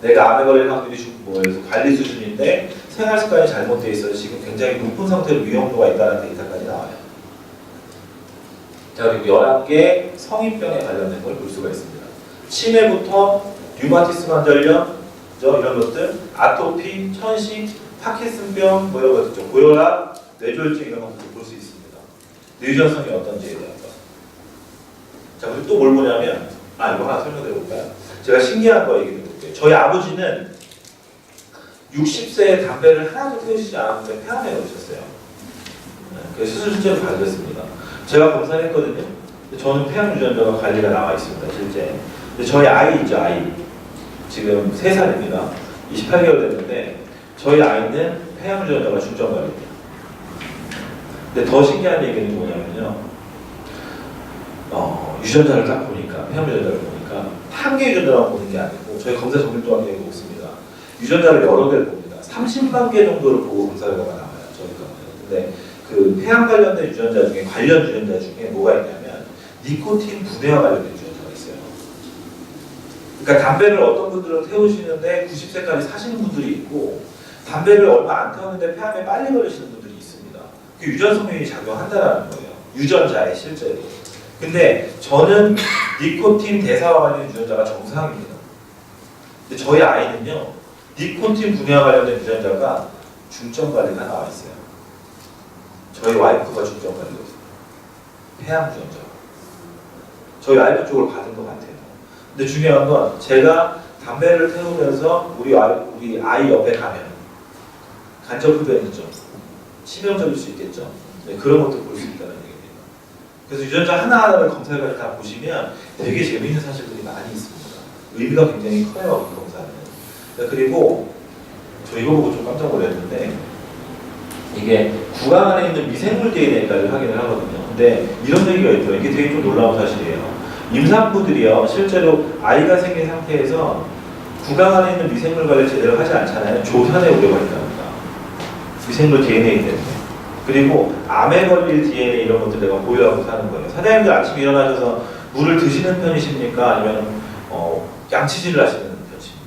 내가 암에 걸릴 확률이 관리 수준인데 생활습관이 잘못되어 있어서 지금 굉장히 높은 상태로 위험도가 있다는 데이터까지 나와요. 자, 그리고 11개 성인병에 관련된 걸 볼 수가 있습니다. 치매부터 류마티스 관절염, 이런 것들, 아토피, 천식, 파킨슨병, 뭐 이런 것들, 고혈압, 뇌졸중 이런 것들 볼 수 있습니다. 뇌전성이 어떤지에 대한 거. 자, 그리고 또 뭘 보냐면, 이거 하나 설명드려 볼까요? 제가 신기한 거 얘기해 볼게요. 저희 아버지는 60세에 담배를 하나도 태우시지 않았는데 폐암에 걸리셨어요. 그래서 수술 실제로 받으셨습니다. 제가 검사를 했거든요. 저는 폐암 유전자가 관리가 나와 있습니다, 실제. 근데 저희 아이 있죠, 아이. 지금 3살입니다. 28개월 됐는데 저희 아이는 폐암 유전자가 중점 관리입니다. 근데 더 신기한 얘기는 뭐냐면요. 유전자를 딱 보니까, 폐암 유전자를 보니까 한 개 유전자만 보는 게 아니고 저희 검사 정밀 또한 얘기하고 있습니다. 유전자를 여러 개를 봅니다. 30만 개 정도를 보고 검사 결과가 나와요. 저희가. 근데 그 폐암 관련된 유전자 중에 관련 유전자 중에 뭐가 있냐면 니코틴 분해와 관련된 유전자가 있어요. 그러니까 담배를 어떤 분들은 태우시는데 90세까지 사시는 분들이 있고 담배를 얼마 안 태웠는데 폐암에 빨리 걸리시는 분들이 있습니다. 그 유전성분이 작용한다는 거예요. 유전자에 실제로. 근데 저는 니코틴 대사와 관련 유전자가 정상입니다. 근데 저희 아이는요. 니코틴 분해와 관련된 유전자가 중점 관리가 나와 있어요. 저희 와이프가 중점 관리거든요. 폐암 유전자. 저희 와이프 쪽으로 받은 것 같아요. 근데 중요한 건 제가 담배를 태우면서 우리 아이 옆에 가면 간접흡연이죠. 치명적일 수 있겠죠. 네, 그런 것도 볼 수 있다는 얘기입니다. 그래서 유전자 하나하나를 검사를 다 보시면 되게 재미있는 사실들이 많이 있습니다. 의미가 굉장히 커요, 이 검사는. 그리고 저 이거 보고 좀 깜짝 놀랐는데 이게 구강 안에 있는 미생물 DNA까지 확인을 하거든요. 근데 이런 얘기가 있더라고요. 이게 되게 좀 놀라운 사실이에요. 임산부들이요, 실제로 아이가 생긴 상태에서 구강 안에 있는 미생물 관리 제대로 하지 않잖아요. 조산의 우려가 있답니다. 미생물 DNA 때문에. 그리고 암에 걸릴 DNA 이런 것들 내가 보유하고 사는 거예요. 사장님들 아침에 일어나셔서 물을 드시는 편이십니까? 아니면 양치질을 하시는 편이십니까?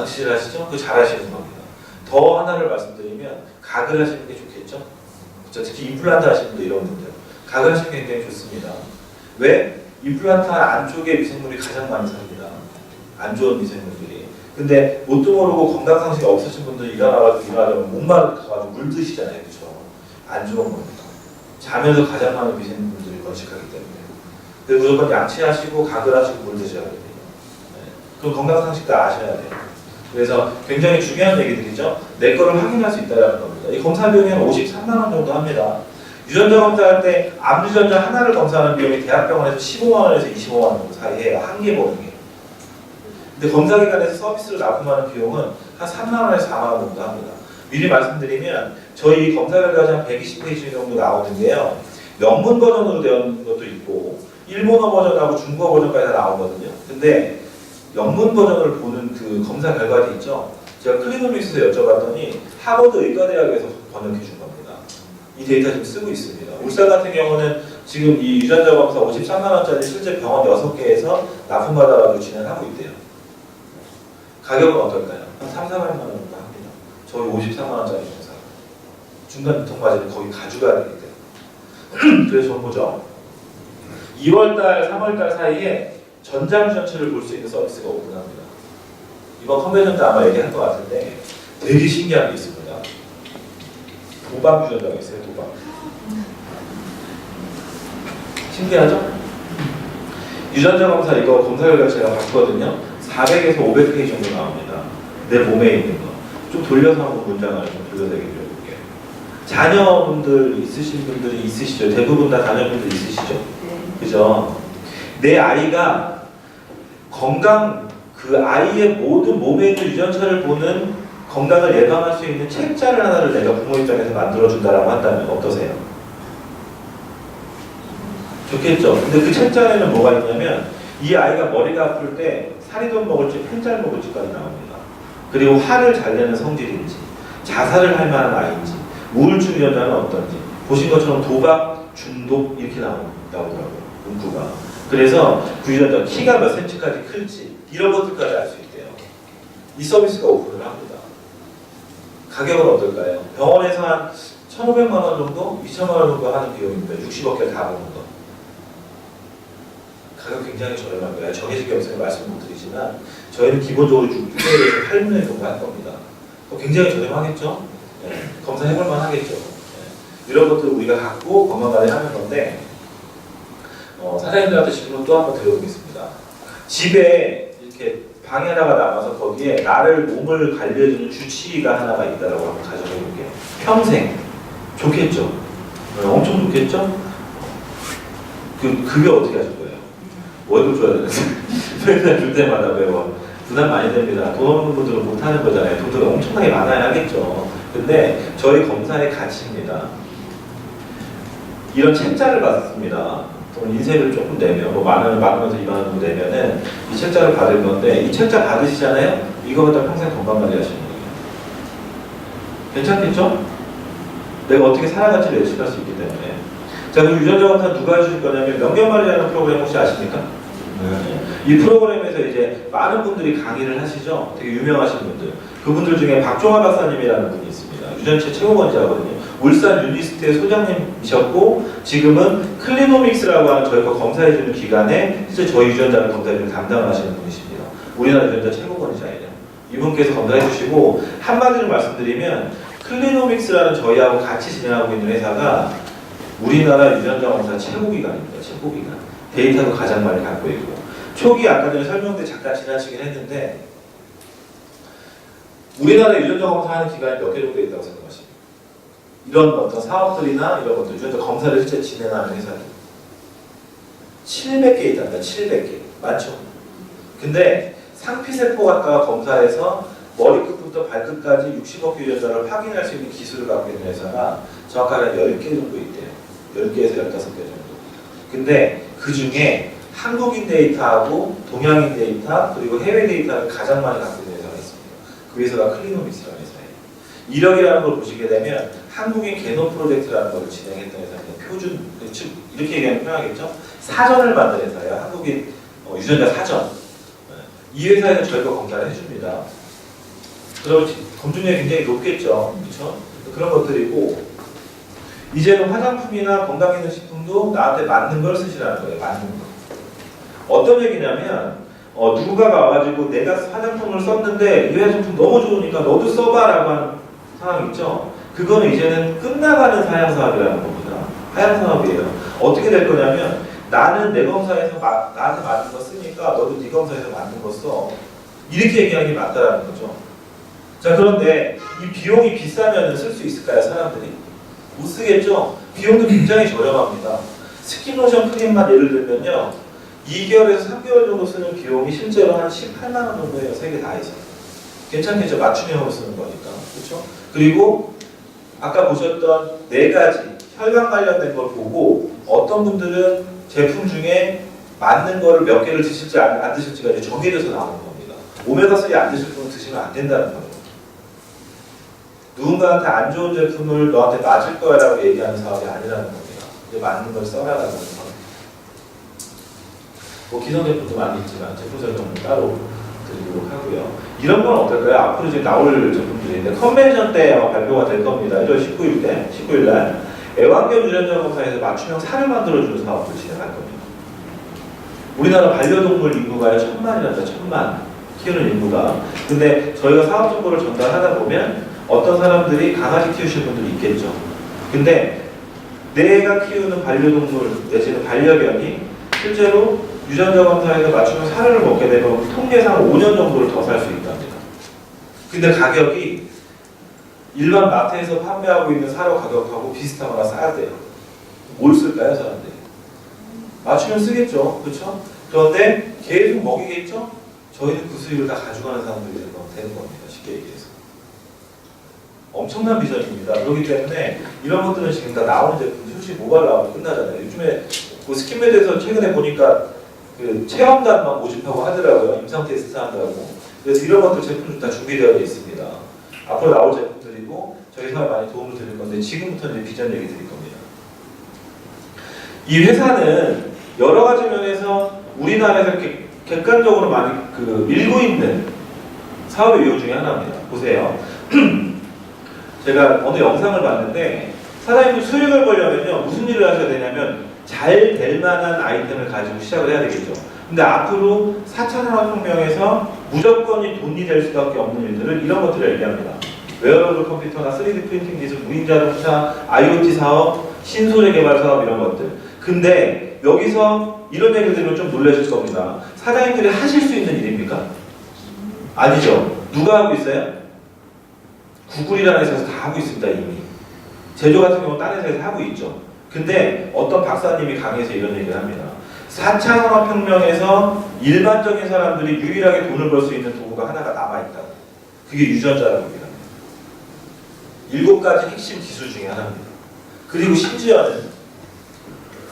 양치질 하시죠? 그거 잘 하시는 겁니다. 더 하나를 말씀드리면 각을 하시는 게 좋겠죠? 그렇죠? 특히 임플란트 하시는 분들 이런 분들 각을 하시는 게 굉장히 좋습니다. 왜? 임플란트 안쪽에 미생물이 가장 많이 삽니다. 안 좋은 미생물들이. 근데 뭣도 모르고 건강상식이 없으신 분들 일어나면 목마르 가지고 물 드시잖아요. 그렇죠? 안 좋은 겁니다. 자면서 가장 많은 미생물들이 번식하기 때문에. 그래서 무조건 양치하시고 각을 하시고 물 드셔야 돼요. 네. 그럼 건강상식 다 아셔야 돼요. 그래서 굉장히 중요한 얘기들이죠. 내 거를 확인할 수 있다는 겁니다. 이 검사 비용이 한 53만 원 정도 합니다. 유전자 검사할 때 암 유전자 하나를 검사하는 비용이 대학병원에서 15만 원에서 25만 원 정도 사이에 한 개 보는 게. 근데 검사기관에서 서비스로 납품하는 비용은 한 3만 원에서 4만 원 정도 합니다. 미리 말씀드리면 저희 검사 결과지 한 120페이지 정도 나오는데요. 영문 버전으로 되어 있는 것도 있고 일본어 버전하고 중국어 버전까지 다 나오거든요. 근데 영문 버전을 보는 그 검사 결과지 있죠. 제가 클리노믹스에서 여쭤봤더니 하버드 의과대학에서 번역해 준 겁니다. 이 데이터 지금 쓰고 있습니다. 울산 같은 경우는 지금 이 유전자 검사 53만 원짜리 실제 병원 6개에서 납품받아가지고 진행하고 있대요. 가격은 어떨까요? 한 3, 400만 원 정도 합니다. 저희 53만 원짜리 검사. 중간 유통과제를 거의 가져가야 되기 때문에. 그래서 좀 보죠. 2월달, 3월달 사이에 전장유전체를 볼 수 있는 서비스가 오픈합니다. 이번 컨벤션 때 아마 얘기할 것 같은데 되게 신기한 게 있습니다. 도박 유전자가 있어요. 도박. 신기하죠? 유전자 검사 이거 검사 결과 제가 봤거든요. 400에서 500페이지 정도 나옵니다. 내 몸에 있는 거. 좀 돌려서 한번 문장을 좀 돌려서 얘기해 볼게요. 자녀분들 있으신 분들이 있으시죠? 대부분 다 자녀분들 있으시죠? 그죠? 내 아이가 건강, 그 아이의 모든 몸에 있는 유전자를 보는 건강을 예방할 수 있는 책자를 하나를 내가 부모 입장에서 만들어준다라고 한다면 어떠세요? 좋겠죠? 근데 그 책자에는 뭐가 있냐면 이 아이가 머리가 아플 때 사리돈 먹을지 펜잘 먹을지까지 나옵니다. 그리고 화를 잘 내는 성질인지 자살을 할 만한 아이인지 우울증 유전자는 어떤지 보신 것처럼 도박, 중독 이렇게 나오더라고요. 문구가. 그래서 그 유전자 키가 몇 센치까지 클지 이런 것들까지 알 수 있대요. 이 서비스가 오픈을 합니다. 가격은 어떨까요? 병원에서 한 1,500만 원 정도, 2,000만 원 정도 하는 비용입니다. 60억 개 다 보는 거. 가격 굉장히 저렴합니다. 정해진 게 없으니 말씀 못 드리지만 저희는 기본적으로 6분의 1에서 8분의 1 정도 할 겁니다. 굉장히 저렴하겠죠? 네. 검사해볼 만 하겠죠? 네. 이런 것들 우리가 갖고 건강관리 하는 건데 사장님들한테 질문 또 한번 드려보겠습니다. 집에 이렇게 방에 하나가 남아서 거기에 나를 몸을 관리해주는 주치의가 하나가 있다라고 한번 가정해볼게요. 평생 좋겠죠? 네, 엄청 좋겠죠? 그게 어떻게 하실 거예요? 월급 줘야 되는데 맨날 줄 때마다 매번 부담 많이 됩니다. 돈 없는 분들은 못하는 거잖아요. 돈들이 엄청나게 많아야 하겠죠. 근데 저희 검사의 가치입니다. 이런 책자를 받습니다. 또 인쇄를 조금 내면 만 원에서 2만 원 정도 내면은 이 책자를 받을 건데 이 책자 받으시잖아요. 이거 갖다 평생 건강관리 하시는 거예요. 괜찮겠죠? 내가 어떻게 살아갈지를 예측할 수 있기 때문에. 자, 그 유전자 검사 누가 해주실 거냐면 명견말이라는 프로그램 혹시 아십니까? 네. 이 프로그램에서 이제 많은 분들이 강의를 하시죠. 되게 유명하신 분들. 그분들 중에 박종화 박사님이라는 분이 있습니다. 유전체 최고권자거든요. 울산 유니스트의 소장님이셨고 지금은 클리노믹스라고 하는 저희가 검사해주는 기관에 실제 저희 유전자를 검사해주는 담당을 하시는 분이십니다. 우리나라 유전자 최고권자예요. 이분께서 검사해주시고 한마디로 말씀드리면 클리노믹스라는 저희하고 같이 진행하고 있는 회사가 우리나라 유전자 검사 최고기관입니다. 최고기관. 데이터도 가장 많이 갖고 있고 초기 아까 전에 설명 때 잠깐 지나치긴 했는데 우리나라 유전자 검사하는 기관이 몇 개 정도 있다고 생각하십니까? 이런 어떤 사업들이나 이런 것들 유전자 검사를 실제 진행하는 회사들 700개 있답니다. 700개. 많죠? 근데 상피세포 갖다가 검사해서 머리끝부터 발끝까지 60억 개 유전자를 확인할 수 있는 기술을 갖고 있는 회사가 정확하게 10개 정도 있대요. 10개에서 15개 정도. 근데 그 중에 한국인 데이터하고 동양인 데이터 그리고 해외 데이터를 가장 많이 갖고 있는 회사가 있습니다. 그 회사가 클리노믹스라는 회사예요. 이력이라는 걸 보시게 되면 한국인 개노 프로젝트라는 걸 진행했던 회사입니다. 표준, 즉 이렇게 얘기하면 편하겠죠? 사전을 만든 회사예요. 한국인 유전자 사전. 이 회사에는 저희가 검사를 해줍니다. 그럼 검증률이 굉장히 높겠죠. 그렇죠? 그런 것들이고 이제는 화장품이나 건강기능식품도 나한테 맞는 걸 쓰시라는 거예요. 맞는 거. 어떤 얘기냐면 누군가가 와가지고 내가 화장품을 썼는데 이 화장품 너무 좋으니까 너도 써봐라고 하는 상황 있죠. 그거는 이제는 끝나가는 사양사업이라는 겁니다. 사양사업이에요. 어떻게 될 거냐면 나는 내 검사에서 나한테 맞는 거 쓰니까 너도 네 검사에서 맞는 거 써. 이렇게 얘기하는 게 맞다라는 거죠. 자, 그런데 이 비용이 비싸면 쓸 수 있을까요, 사람들이? 못 쓰겠죠? 비용도 굉장히 저렴합니다. 스킨로션 크림만 예를 들면요. 2개월에서 3개월 정도 쓰는 비용이 실제로 한 18만 원 정도예요. 세 개 다 해서. 괜찮겠죠? 맞춤형으로 쓰는 거니까. 그렇죠? 그리고 아까 보셨던 4가지 혈관 관련된 걸 보고 어떤 분들은 제품 중에 맞는 거를 몇 개를 드실지 안 드실지가 이제 정해져서 나오는 겁니다. 오메가3 안 드실 분은 드시면 안 된다는 거예요. 누군가한테 안 좋은 제품을 너한테 맞을 거야 라고 얘기하는 사업이 아니라는 겁니다. 이제 맞는 걸 써라라는 사업. 뭐 기성 제품도 많이 있지만 제품 설명은 따로 드리도록 하고요. 이런 건 어떨까요? 앞으로 이제 나올 제품들인데 컨벤션 때 아마 발표가 될 겁니다. 1월 19일 날 애완견 유전자 검사에서 맞춤형 살을 만들어주는 사업을 진행할 겁니다. 우리나라 반려동물 인구가 1000만이란다. 1000만 키우는 인구가. 근데 저희가 사업 정보를 전달하다 보면 어떤 사람들이 강아지 키우시는 분들이 있겠죠. 근데 내가 키우는 반려동물 내지는 반려견이 실제로 유전자 검사에서 맞추면 사료를 먹게 되면 통계상 5년 정도를 더 살 수 있답니다. 근데 가격이 일반 마트에서 판매하고 있는 사료 가격하고 비슷하거나 싸야 돼요. 뭘 쓸까요, 사람들이? 맞추면 쓰겠죠. 그렇죠? 그런데 계속 먹이겠죠? 저희는 그 수익을 다 가져가는 사람들이 되는 겁니다. 쉽게 얘기해서. 엄청난 비전입니다. 그렇기 때문에 이런 것들은 지금 다 나오는 제품 솔직히 모바일 나오면 끝나잖아요. 요즘에 그 스킨메드에서 최근에 보니까 그 체험단만 모집하고 하더라고요. 임상 테스트 한다고. 그래서 이런 것들 제품도 다 준비되어 있습니다. 앞으로 나올 제품들이고 저희 사업에 많이 도움을 드릴 건데 지금부터 이제 비전 얘기 드릴 겁니다. 이 회사는 여러 가지 면에서 우리나라에서 이렇게 객관적으로 많이 밀고 있는 사업의 유형 중에 하나입니다. 보세요. 제가 어느 영상을 봤는데 사장님이 수익을 벌려면요 무슨 일을 하셔야 되냐면 잘 될 만한 아이템을 가지고 시작을 해야 되겠죠. 근데 앞으로 4차 산업혁명에서 무조건이 돈이 될 수밖에 없는 일들을 이런 것들을 얘기합니다. 웨어러블 컴퓨터나 3D 프린팅 기술, 무인 자동차, IoT 사업, 신소재 개발 사업 이런 것들. 근데 여기서 이런 얘기를 들으면 좀 놀라실 겁니다. 사장님들이 하실 수 있는 일입니까? 아니죠. 누가 하고 있어요? 구글이라는 회사에서 다 하고 있습니다. 이미. 제조 같은 경우는 다른 회사에서 하고 있죠. 근데 어떤 박사님이 강의에서 이런 얘기를 합니다. 4차 산업혁명에서 일반적인 사람들이 유일하게 돈을 벌 수 있는 도구가 하나가 남아있다고. 그게 유전자라고 얘기합니다. 7가지 핵심 기술 중에 하나입니다. 그리고 심지어는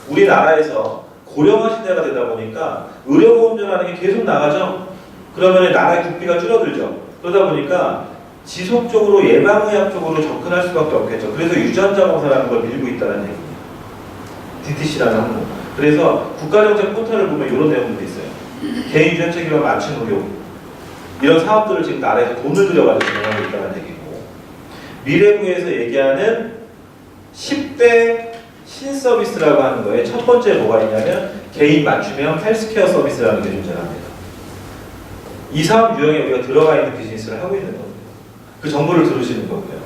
우리나라에서 고령화 시대가 되다 보니까 의료보험료라는 게 계속 나가죠. 그러면 나라의 국비가 줄어들죠. 그러다 보니까 지속적으로 예방의학 쪽으로 접근할 수밖에 없겠죠. 그래서 유전자 검사라는 걸 밀고 있다는 얘기입니다. DTC라는 항목. 그래서 국가정책 포털을 보면 이런 내용들이 있어요. 개인 유전 책임을 맞춘 의료. 이런 사업들을 지금 나라에서 돈을 들여가지고 진행하고 있다는 얘기고, 미래부에서 얘기하는 10대 신서비스라고 하는 거에 첫 번째 뭐가 있냐면 개인 맞춤형 헬스케어 서비스라는 게 존재합니다. 이 사업 유형에 우리가 들어가 있는 비즈니스를 하고 있는 겁니다. 그 정보를 들으시는 거고요.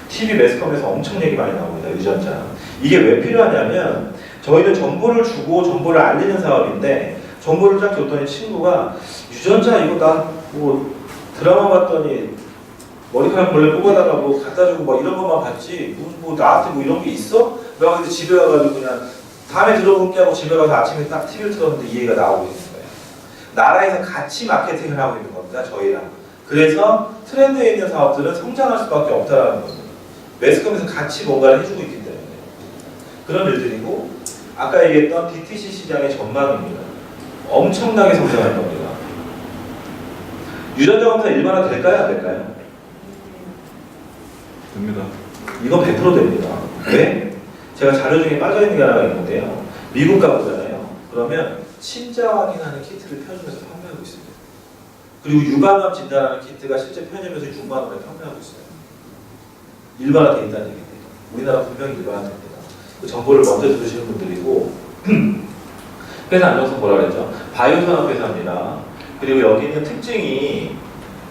TV 매스컴에서 엄청 얘기 많이 나옵니다. 유전자. 이게 왜 필요하냐면 저희는 정보를 주고 정보를 알리는 사업인데 정보를 딱 줬더니 친구가 유전자 이거 나 뭐 드라마 봤더니 머리카락 몰래 뽑아다가 뭐 갖다 주고 뭐 이런 것만 봤지 뭐 나한테 뭐 이런 게 있어? 내가 근데 집에 가가지고 그냥 다음에 들어볼게 하고 집에 가서 아침에 딱 TV를 틀었는데 이 얘기가 나오고 있는 거예요. 나라에서 같이 마케팅을 하고 있는 겁니다. 저희랑. 그래서 트렌드에 있는 사업들은 성장할 수밖에 없다는 겁니다. 매스컴에서 같이 뭔가를 해주고 있기 때문에. 그런 일들이고 아까 얘기했던 DTC 시장의 전망입니다. 엄청나게 성장할 겁니다. 유전자 검사 일반화 될까요? 안 될까요? 됩니다. 이건 100% 됩니다. 왜? 제가 자료 중에 빠져있는 게 하나가 있는데요. 미국 가보잖아요. 그러면 친자 확인하는 키트를 편의점에서 판매하고 있습니다. 그리고 유방암 진단하는 키트가 실제 편의점에서 6만 원에 판매하고 있어요. 일반화되어 있다는 얘기입니다. 우리나라 분명히 일반화됩니다. 그 정보를 먼저 들으시는 분들이고 회사 안정성 뭐라 그랬죠? 바이오 산업 회사입니다. 그리고 여기 있는 특징이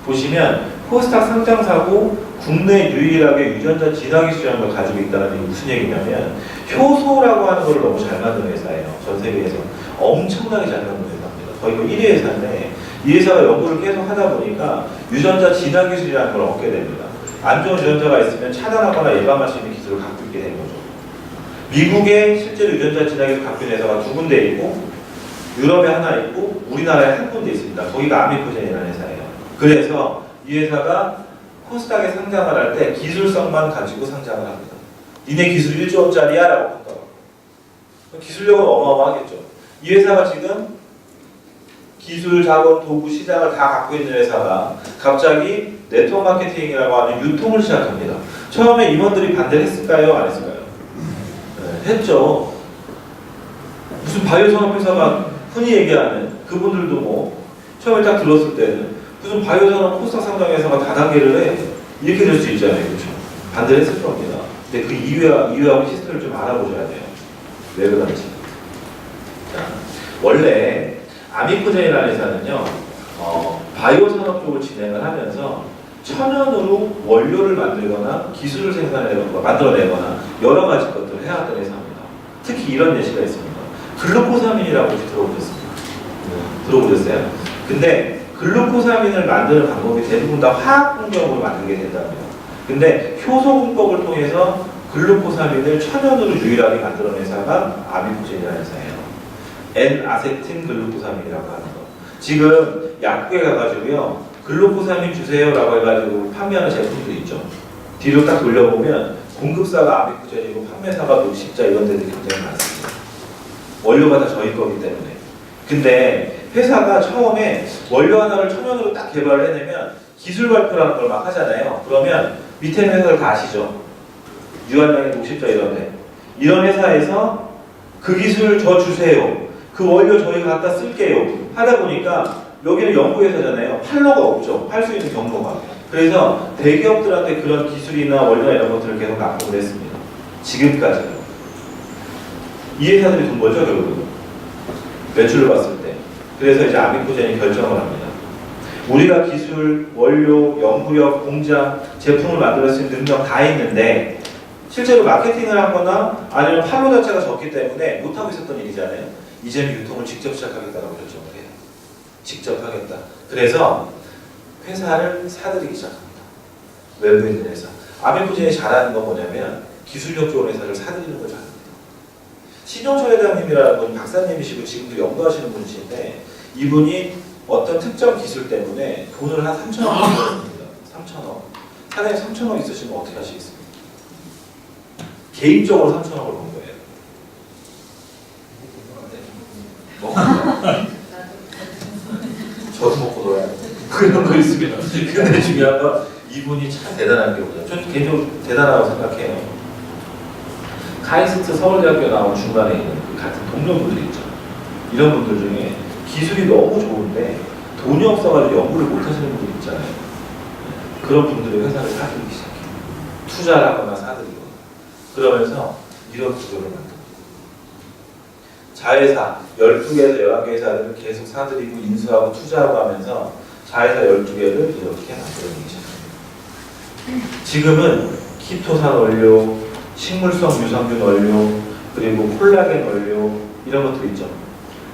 보시면 코스닥 상장사고 국내 유일하게 유전자 진화기술이라는 걸 가지고 있다는 게 무슨 얘기냐면 효소라고 하는 걸 너무 잘 만드는 회사예요. 전 세계에서 엄청나게 잘 만드는 회사입니다. 거의 뭐 1위 회사인데 이 회사가 연구를 계속 하다 보니까 유전자 진화기술이라는 걸 얻게 됩니다. 안 좋은 유전자가 있으면 차단하거나 예방할 수 있는 기술을 갖고 있게 된 거죠. 미국에 실제로 유전자 진화기술 갖고 있는 회사가 2군데 있고 유럽에 하나 있고 우리나라에 한 군데 있습니다. 거기가 아미코젠이라는 회사예요. 그래서 이 회사가 코스닥에 상장을 할 때 기술성만 가지고 상장을 합니다. 니네 기술 1조 원짜리야? 라고 한다고. 기술력은 어마어마하겠죠. 이 회사가 지금 기술, 자본, 도구, 시장을 다 갖고 있는 회사가 갑자기 네트워크 마케팅이라고 하는 유통을 시작합니다. 처음에 임원들이 반대를 했을까요? 안 했을까요? 네, 했죠. 무슨 바이오 산업 회사가 흔히 얘기하는 그분들도 뭐 처음에 딱 들었을 때는 무슨 바이오 산업 코스닥 상장 회사가 다단계를 해 이렇게 될 수 있잖아요, 그렇죠? 반대를 했을 겁니다. 근데 그 이유하고 시스템을 좀 알아보셔야 돼요. 왜 그런지. 자, 원래 아미코젠이라는 회사는요, 바이오 산업 쪽을 진행을 하면서 천연으로 원료를 만들거나 기술을 만들어내거나 여러 가지 것들을 해왔던 회사입니다. 특히 이런 예시가 있습니다. 글루코사민이라고 혹시 들어보셨습니까? 들어보셨어요? 근데 글루코사민을 만드는 방법이 대부분 다 화학 공정으로 만들게 된답니다. 근데 효소 공법을 통해서 글루코사민을 천연으로 유일하게 만들어낸 회사가 아미코젠이라는 회사예요. N-아세틴 글루코사민이라고 하는 거. 지금 약국에 가가지고요, 글루코사민 주세요라고 해가지고 판매하는 제품도 있죠. 뒤로 딱 돌려보면 공급사가 아미코젠이고 판매사가 녹십자 이런 데들이 굉장히 많습니다. 원료가 다 저희 거기 때문에. 근데 회사가 처음에 원료 하나를 천연으로 딱 개발을 해내면 기술 발표라는 걸 막 하잖아요. 그러면 밑에 있는 회사를 다 아시죠? 유한양의 녹십자 이런 데. 이런 회사에서 그 기술 저 주세요. 그 원료 저희가 갖다 쓸게요. 하다 보니까 여기는 연구회사잖아요. 팔로가 없죠. 팔 수 있는 경로가. 그래서 대기업들한테 그런 기술이나 원료나 이런 것들을 계속 납품을 했습니다. 지금까지요. 이 회사들이 돈 벌죠, 결국은. 매출을 봤을 때. 그래서 이제 아미코젠이 결정을 합니다. 우리가 기술, 원료, 연구력, 공장, 제품을 만들 수 있는 능력 다 있는데 실제로 마케팅을 하거나 아니면 판로 자체가 적기 때문에 못하고 있었던 일이잖아요. 이제는 유통을 직접 시작하겠다고 결정을 해요. 직접 하겠다. 그래서 회사를 사들이기 시작합니다. 외부에 있는 회사. 아미코젠이 잘하는 건 뭐냐면 기술력 좋은 회사를 사들이는 걸 잘합니다. 신용철 회장님이라는 분이 박사님이시고 지금도 연구하시는 분이신데 이분이 어떤 특정 기술 때문에 돈을 한 3천억 벌었습니다. 3천억. 사장님 3천억 있으시면 어떻게 하시겠습니까? 개인적으로 3천억을 번 거예요. 네. 저도 먹고 놀아요. 그런 거 있으면. 근데 중요한 건 이분이 참 대단한 게 뭐냐. 저는 개인적으로 대단하다고 생각해요. 카이스트 서울대학교 나온 중간에 있는 그 같은 동료분들 있죠. 이런 분들 중에 기술이 너무 좋은데 돈이 없어가지고 연구를 못 하시는 분들 있잖아요. 그런 분들의 회사를 사들이기 시작해요. 투자를 하거나 사들이거나. 그러면서 이런 구조를 만듭니다. 자회사 12개에서 11개 회사를 계속 사들이고 인수하고 투자하고 하면서 자회사 12개를 이렇게 만들어내기 시작합니다. 지금은 키토산 원료, 식물성 유산균 원료, 그리고 콜라겐 원료 이런 것들 있죠.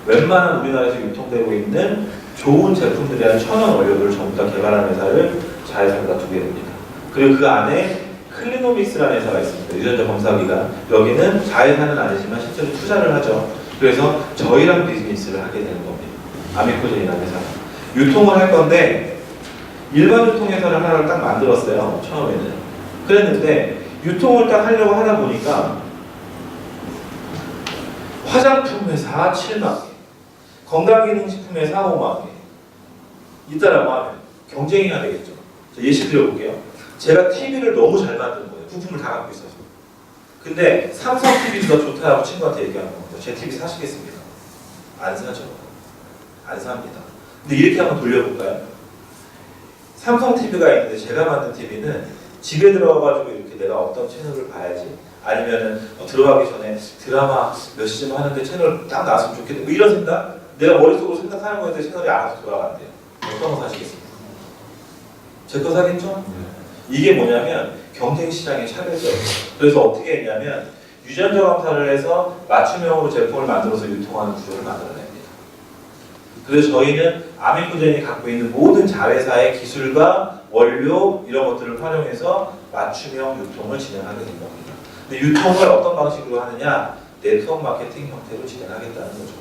웬만한 우리나라에서 유통되고 있는 좋은 제품들이라는 천연 원료들을 전부 다 개발한 회사를 자회사에다 두게 됩니다. 그리고 그 안에 클리노믹스라는 회사가 있습니다. 유전자 검사기관. 여기는 자회사는 아니지만 실제로 투자를 하죠. 그래서 저희랑 비즈니스를 하게 되는 겁니다. 아미코젠이라는 회사가. 유통을 할 건데 일반 유통회사를 하나를 딱 만들었어요. 처음에는. 그랬는데 유통을 딱 하려고 하다 보니까 화장품 회사 7만 개, 건강기능식품 회사 5만 개. 이따라고 하면 경쟁해야 되겠죠. 자, 예시 드려볼게요. 제가 TV를 너무 잘 만든 거예요. 부품을 다 갖고 있어서. 근데 삼성 TV가 좋다고 친구한테 얘기하는 겁니다. 제 TV 사시겠습니까? 안 사죠. 안 삽니다. 근데 이렇게 한번 돌려볼까요? 삼성 TV가 있는데 제가 만든 TV는 집에 들어가가지고 이렇게 내가 어떤 채널을 봐야지, 아니면은 들어가기 전에 드라마 몇 시쯤 하는데 채널 딱 나왔으면 좋겠다, 뭐 이런 생각? 내가 머릿속으로 생각하는 거에 대해 채널이 알아서 돌아간대요. 어떤 거 사시겠습니까? 제 거 사겠죠? 이게 뭐냐면 경쟁 시장의 차별점이에요. 그래서 어떻게 했냐면 유전자 검사를 해서 맞춤형으로 제품을 만들어서 유통하는 구조를 만들어냅니다. 그래서 저희는 아미쿠젠이 갖고 있는 모든 자회사의 기술과 원료 이런 것들을 활용해서 맞춤형 유통을 진행하게 된 겁니다. 근데 유통을 어떤 방식으로 하느냐? 네트워크 마케팅 형태로 진행하겠다는 거죠.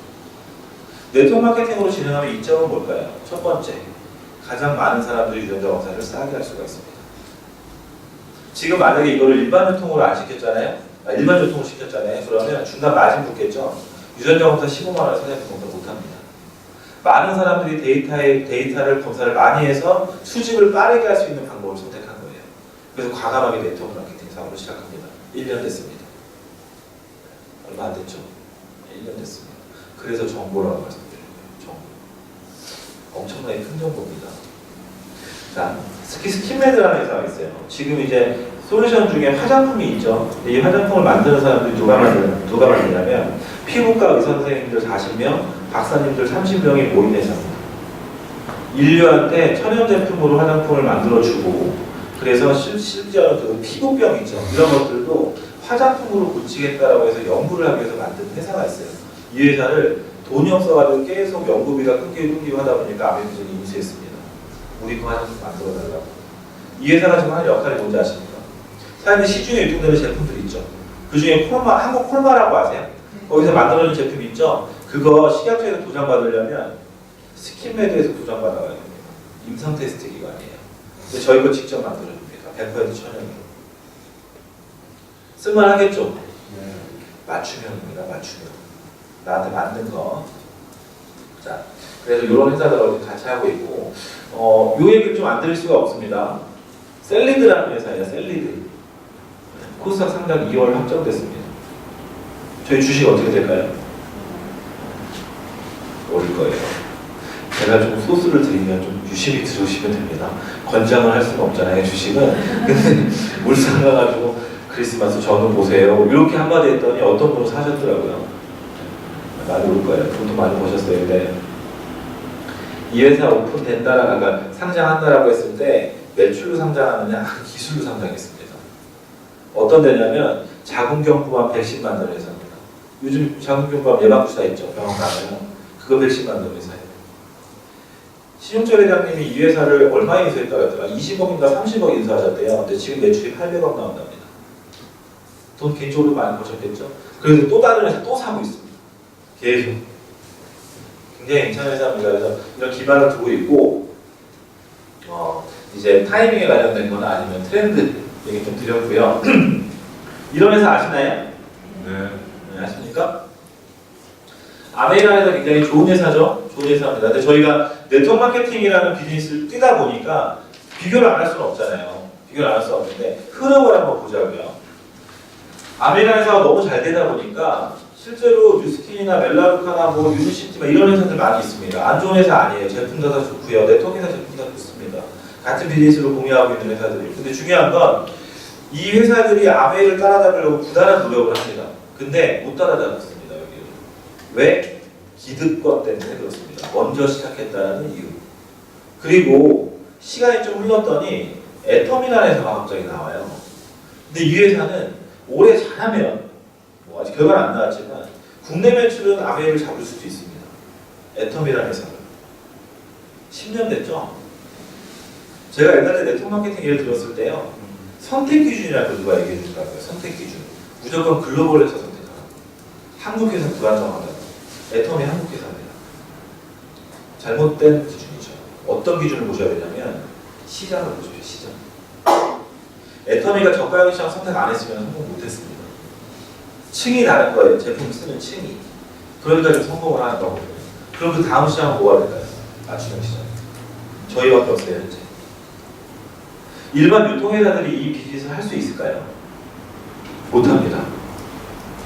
네트워크 마케팅으로 진행하면 이점은 뭘까요? 첫 번째, 가장 많은 사람들이 유전자 검사를 싸게 할 수가 있습니다. 지금 만약에 이거를 일반 유통으로 안 시켰잖아요? 일반 유통을 시켰잖아요. 그러면 중간 마진 붙겠죠? 유전자 검사 15만 원 사장님 검사 못합니다. 많은 사람들이 데이터를 검사를 많이 해서 수집을 빠르게 할 수 있는 방법을 선택한 거예요. 그래서 과감하게 네트워크 마케팅 사업을 시작합니다. 1년 됐습니다. 얼마 안 됐죠? 1년 됐습니다. 그래서 정보라고 말씀드려요. 정보. 엄청나게 큰 정보입니다. 자, 스킨메드라는 회사가 있어요. 지금 이제 솔루션 중에 화장품이 있죠. 이 화장품을 만드는 사람들이 누가 만드냐면 피부과 의사 선생님들 40명, 박사님들 30명이 모인 회사입니다. 인류한테 천연 제품으로 화장품을 만들어주고, 그래서 심지어 그 피부병 있죠. 이런 것들도 화장품으로 고치겠다라고 해서 연구를 하기 위해서 만든 회사가 있어요. 이 회사를 돈이 없어가지고 계속 연구비가 끊기고 하다 보니까 아메리칸이 인수했습니다. 우리 거 화장품 만들어달라고. 이 회사가 지금 하는 역할이 뭔지 아십니까? 사람들이 시중에 유통되는 제품들이 있죠. 그 중에 한국 콜마라고 아세요? 거기서 만들어진 제품 있죠? 그거 식약처에서 도장받으려면 스킨메드에서 도장받아야 됩니다. 임상 테스트 기관이에요. 근데 저희 거 직접 만들어줍니다. 100% 천연으로. 쓸만하겠죠? 네. 맞춤형입니다. 맞춤형. 나한테 맞는 거. 자, 그래서 이런 회사들하고 같이 하고 있고, 요 얘기를 좀 안 드릴 수가 없습니다. 셀리드라는 회사예요. 셀리드. 코스닥 상장 2월 확정됐습니다. 저희 주식 어떻게 될까요? 오를 거예요. 제가 좀 소스를 드리면 좀 유심히 들으시면 됩니다. 권장을 할 수는 없잖아요, 주식은. 근데 울산 가가지고 크리스마스 전후 보세요. 이렇게 한마디 했더니 어떤 분은 사셨더라고요. 많이 올 거예요. 돈도 많이 버셨어요. 근데 이 회사 오픈된다, 그러니까 상장한다라고 했을 때 매출로 상장하느냐, 기술로 상장했습니다. 어떤 데냐면 자궁경부암 백신 만드는 회사입니다. 요즘 자궁경부암 예방주사 있죠. 병원 가면 그거 백신 만드는 회사예요. 신용철 회장님이 이 회사를 얼마에 인수했다고 했더라? 20억인가 30억 인수하셨대요. 근데 지금 매출이 800억 나온답니다. 돈 개인적으로 많이 버셨겠죠? 그래서 또 다른 회사 또 사고 있습니다. 계속. 굉장히 괜찮은 회사입니다. 그래서 이런 기반을 두고 있고, 이제 타이밍에 관련된 거나 아니면 트렌드 얘기 좀 드렸고요. 이런 회사 아시나요? 네. 아십니까? 아메리칸에서 굉장히 좋은 회사죠. 좋은 회사입니다. 근데 저희가 네트워크 마케팅이라는 비즈니스를 뛰다 보니까 비교를 안 할 수는 없잖아요. 비교를 안 할 수 없는데 흐름을 한번 보자고요. 아메리칸 회사가 너무 잘 되다 보니까 실제로 뉴스킨이나 멜라루카나 뭐 유니시티 이런 회사들 많이 있습니다. 안 좋은 회사 아니에요. 제품도 다 좋고요. 네트워크 회사 제품도 다 좋습니다. 같은 비즈니스를 공유하고 있는 회사들이. 근데 중요한 건 이 회사들이 아메이를 따라잡으려고 부단한 노력을 합니다. 근데 못 따라잡았습니다. 여기를. 왜? 기득권 때문에 그렇습니다. 먼저 시작했다는 이유. 그리고 시간이 좀 흘렀더니 애터미널 회사가 갑자기 나와요. 근데 이 회사는 올해 잘하면, 뭐 아직 결과는 안 나왔지만 국내 매출은 아메이를 잡을 수도 있습니다. 애터미널 회사는 10년 됐죠? 제가 옛날에 네트워크 마케팅 예를 들었을 때요, 선택 기준이라고 누가 얘기해 주더라고요. 선택 기준. 무조건 글로벌 회사 선택하라. 한국 회사 불안정하다. 애터미 한국 회사입니다. 잘못된 기준이죠. 어떤 기준을 보셔야 되냐면 시장을 보십시오. 시장. 애터미가 저가형 시장 선택 안 했으면 성공 못했습니다. 층이 다른 거예요. 제품 쓰는 층이. 그러니까 좀 성공을 하는 거거든요. 그럼 그 다음 시장은 뭐가 될까요? 맞춤형 시장. 저희밖에 없어요, 현재. 일반 유통회사들이 이 비즈니스를 할 수 있을까요? 못합니다.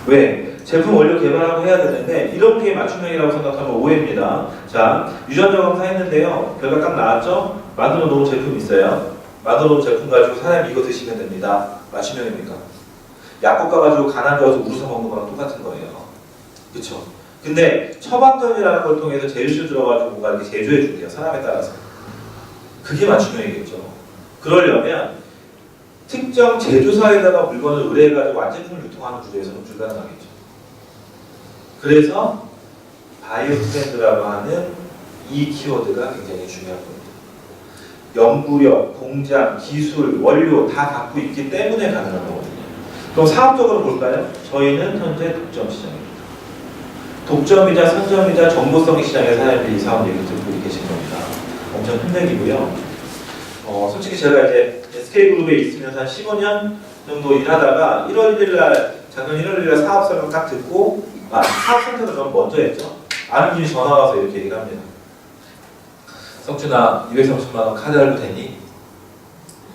왜? 제품 원료 개발하고 해야 되는데 이렇게 맞춤형이라고 생각하면 오해입니다. 자, 유전자 검사했는데요. 결과 딱 나왔죠? 만들어 놓은 제품 있어요. 만들어 놓은 제품 가지고 사람이 이거 드시면 됩니다. 맞춤형입니까? 약국 가가지고 간안 좋아서 우루사 먹는 거랑 똑같은 거예요. 그쵸? 근데 처방전이라는 걸 통해서 재료를 들어가지고 뭔가 이렇게 제조해 줄게요. 사람에 따라서. 그게 맞춤형이겠죠. 그러려면 특정 제조사에다가 물건을 의뢰해가지고 완제품을 유통하는 구조에서는 불가능하겠죠. 그래서 바이오 트렌드라고 하는 이 키워드가 굉장히 중요한 겁니다. 연구력, 공장, 기술, 원료 다 갖고 있기 때문에 가능한 거거든요. 그럼 사업적으로 볼까요? 저희는 현재 독점 시장입니다. 독점이자 선점이자 정보성 시장의 사람들이 이 사업 얘기를 듣고 계신 겁니다. 엄청 큰 얘기고요. 솔직히 제가 이제 SK그룹에 있으면서 한 15년 정도 일하다가 1월 1일 날, 작년 1월 1일 날 사업 설명 딱 듣고, 사업 선택을 좀 먼저 했죠. 아는 분이 전화 와서 이렇게 얘기를 합니다. 성준아, 230만 원 카드 할부 되니?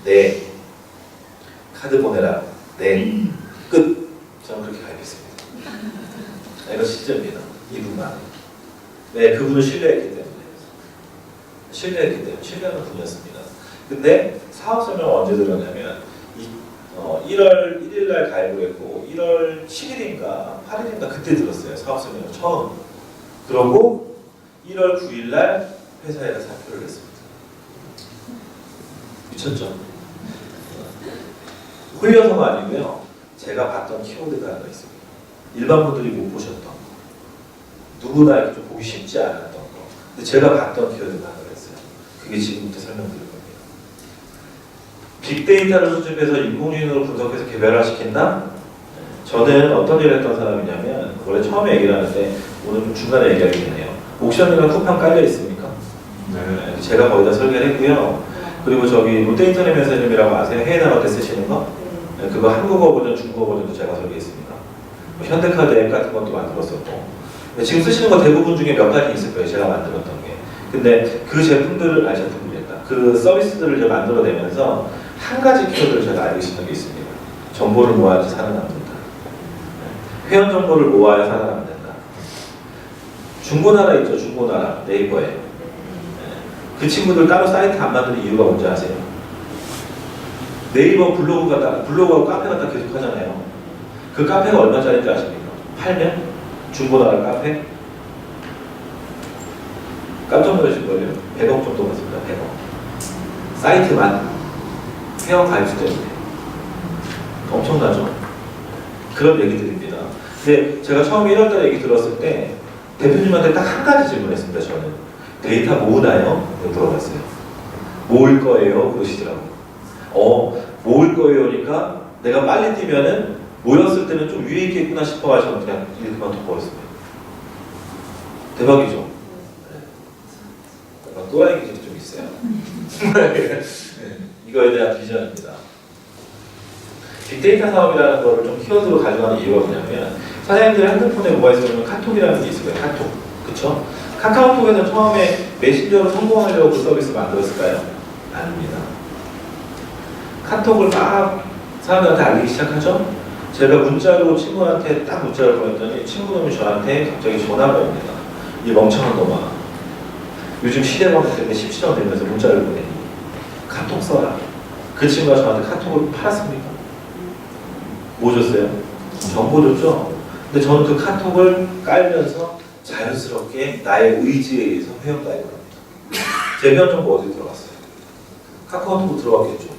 네. 카드 보내라. 네. 끝. 저는 그렇게 가입했습니다. 이거 실제입니다. 이분만. 네, 그분을 신뢰했기 때문에. 신뢰하는 분이었습니다. 근데 사업 설명을 언제 들었냐면 1월 1일 날 가입을 했고 1월 7일인가 8일인가 그때 들었어요. 사업 설명을 처음. 그러고 1월 9일 날 회사에다 사표를 냈습니다. 미쳤죠? 홀려서가 아니고요. 제가 봤던 키워드가 하나 있습니다. 일반 분들이 못 보셨던 거. 누구나 이렇게 좀 보기 쉽지 않았던 거. 근데 제가 봤던 키워드가 하나 있어요. 그게 지금부터 설명드릴 겁니다. 빅데이터를 수집해서 인공지능으로 분석해서 개별화시킨다? 저는 어떤 일을 했던 사람이냐면 원래 처음에 얘기를 하는데 오늘 좀 중간에 얘기하긴 해요. 옥션이랑 쿠팡 깔려 있습니까? 네. 제가 거의 다 설계를 했고요. 그리고 저기 롯데인터넷 면세점이라고 아세요? 해외 나갈 때 쓰시는 거? 네, 그거 한국어 버전, 중국어 버전도 제가 설계했습니다. 뭐 현대카드 앱 같은 것도 만들었었고. 근데 지금 쓰시는 거 대부분 중에 몇 가지 있을 거예요. 제가 만들었던 게. 근데 그 제품들을, 그 서비스들을 제가 만들어내면서 한 가지 키워드를 제가 알고 있었던 게 있습니다. 정보를 모아야지 살아남는다. 회원 정보를 모아야 살아남는다. 중고나라 있죠, 중고나라. 네이버에. 그 친구들 따로 사이트 안 만드는 이유가 뭔지 아세요? 네이버 블로그하고 카페 갖다 계속 하잖아요. 그 카페가 얼마짜리인지 아십니까? 팔면? 중고나라 카페? 깜짝 놀라실 거예요. 100억 정도 받습니다. 100억. 사이트만. 회원 가입수 때문에. 엄청나죠? 그런 얘기들입니다. 근데 제가 처음에 1월달에 얘기 들었을 때 대표님한테 딱 한 가지 질문했습니다. 저는 데이터 모으나요? 물어봤어요. 모을 거예요? 그러시더라고요. 모을 거예요니까 내가 빨리 뛰면은 모였을 때는 좀 위에 있겠구나 싶어가지고 그냥 이렇게만 더 버렸습니다. 대박이죠? 네. 또라이 기질이 좀 있어요. 네. 이거에 대한 비전입니다. 빅데이터 사업이라는 거를 좀 키워드로 가져가는 이유가 뭐냐면 사장님들의 핸드폰에 뭐가 있으면 카톡이라는 게 있을 거예요. 카톡. 그쵸? 카카오톡에서 처음에 메신저로 성공하려고 그 서비스 만들었을까요? 아닙니다. 카톡을 막 사람들한테 알리기 시작하죠? 제가 문자로 친구한테 딱 문자를 보냈더니 친구놈이 저한테 갑자기 전화가 옵니다. 이 멍청한 놈아. 요즘 시대번호 때문에 십시년 되면서 문자를 보내니 카톡 써라. 그 친구가 저한테 카톡을 팔았습니까? 뭐 줬어요? 정보 줬죠? 근데 저는 그 카톡을 깔면서 자연스럽게 나의 의지에 의해서 회원가입을 합니다. 제 회원 정보 어디 들어갔어요? 카카오톡으로 들어갔겠죠?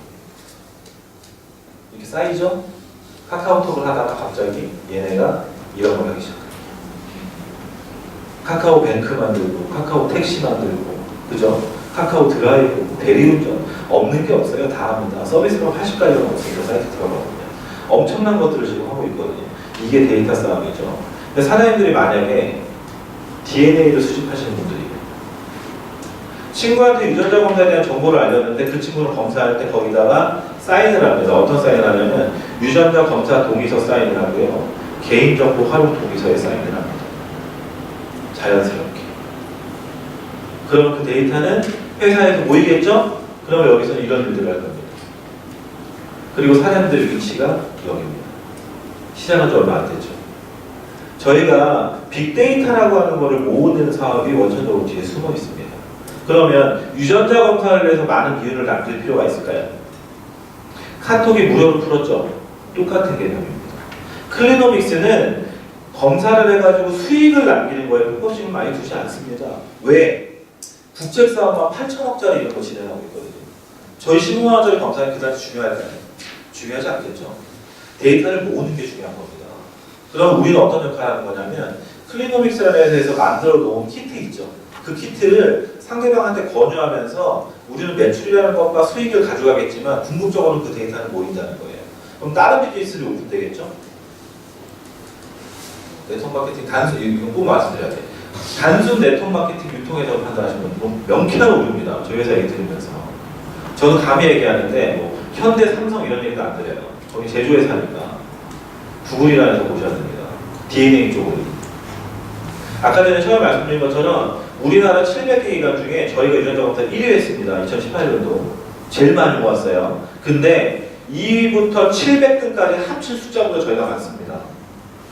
이렇게 쌓이죠? 카카오톡을 하다가 갑자기 얘네가 이런 걸 하기 시작합니다. 카카오 뱅크 만들고, 카카오 택시 만들고, 그죠? 카카오 드라이브, 대리운전 없는 게 없어요. 다 합니다. 서비스가 80가지가 넘습니다. 사이트 들어가거든요. 엄청난 것들을 지금 하고 있거든요. 이게 데이터 싸움이죠. 근데 사장님들이 만약에 DNA를 수집하시는 분들이 친구한테 유전자 검사에 대한 정보를 알렸는데 그 친구를 검사할 때 거기다가 사인을 합니다. 어떤 사인을 하냐면 유전자 검사 동의서 사인을 하고요. 개인정보 활용 동의서에 사인을 합니다. 자연스럽게. 그럼 그 데이터는 회사에서 모이겠죠? 그럼 여기서는 이런 일들을 할 겁니다. 그리고 사람들 위치가 여기입니다. 시작한 지 얼마 안 됐죠. 저희가 빅데이터라고 하는 것을 모으는 사업이 원천적으로 뒤에 숨어 있습니다. 그러면 유전자 검사를 위해서 많은 비용을 남길 필요가 있을까요? 카톡이 무료로 풀었죠. 똑같은 개념입니다. 클리노믹스는 검사를 해가지고 수익을 남기는 거에 포커싱을 많이 두지 않습니다. 왜? 국책사업만 8천억짜리 이런 거 진행하고 있거든요. 저희 15만 원짜리 검사는 그다지 중요할까요? 중요하지 않겠죠. 데이터를 모으는 게 중요한 겁니다. 그럼 우리는 어떤 역할을 하는 거냐면 클리노믹스라는 회사에서 만들어 놓은 키트 있죠. 그 키트를 상대방한테 권유하면서 우리는 매출이라는 것과 수익을 가져가겠지만 궁극적으로는 그 데이터는 모인다는 거예요. 그럼 다른 비즈니스를 오픈되겠죠? 네트워크 마케팅 단순, 이건 꼭 말씀드려야 돼. 단순 네트워크 마케팅 유통에서 판단하시는 분 명쾌한 오류입니다. 저희 회사 얘기 들으면서. 저는 감히 얘기하는데 뭐 현대, 삼성 이런 얘기도 안 드려요. 거기 제조회사니까. 구글이라는 데서 보셔야 됩니다. DNA 쪽으로. 아까 전에 처음 말씀드린 것처럼 우리나라 700개 기관 중에 저희가 유전자 검사 1위 했습니다. 2018년도. 제일 많이 모았어요. 근데 2위부터 700등까지 합친 숫자보다 저희가 많습니다.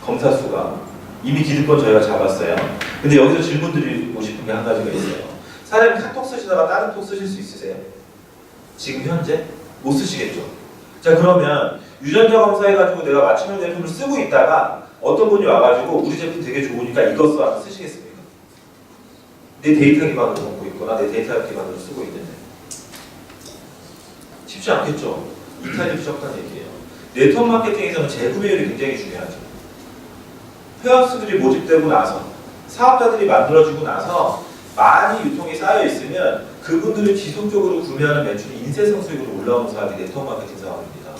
검사 수가. 이미 기득권 저희가 잡았어요. 근데 여기서 질문 드리고 싶은 게 한 가지가 있어요. 사장님 카톡 쓰시다가 다른 톡 쓰실 수 있으세요? 지금 현재? 못 쓰시겠죠? 자, 그러면 유전자 검사해가지고 내가 맞춤형 제품을 쓰고 있다가 어떤 분이 와가지고 우리 제품 되게 좋으니까 이거 써 하면 쓰시겠습니까? 내 데이터 기반으로 먹고 있거나 내 데이터 기반으로 쓰고 있는데 쉽지 않겠죠? 이탈이 부족한 얘기예요. 네트워크 마케팅에서는 재구매율이 굉장히 중요하죠. 회원수들이 모집되고 나서 사업자들이 만들어지고 나서 많이 유통이 쌓여 있으면 그분들을 지속적으로 구매하는 매출이 인쇄성 수익으로 올라오는 사업이 네트워크 마케팅 사업입니다.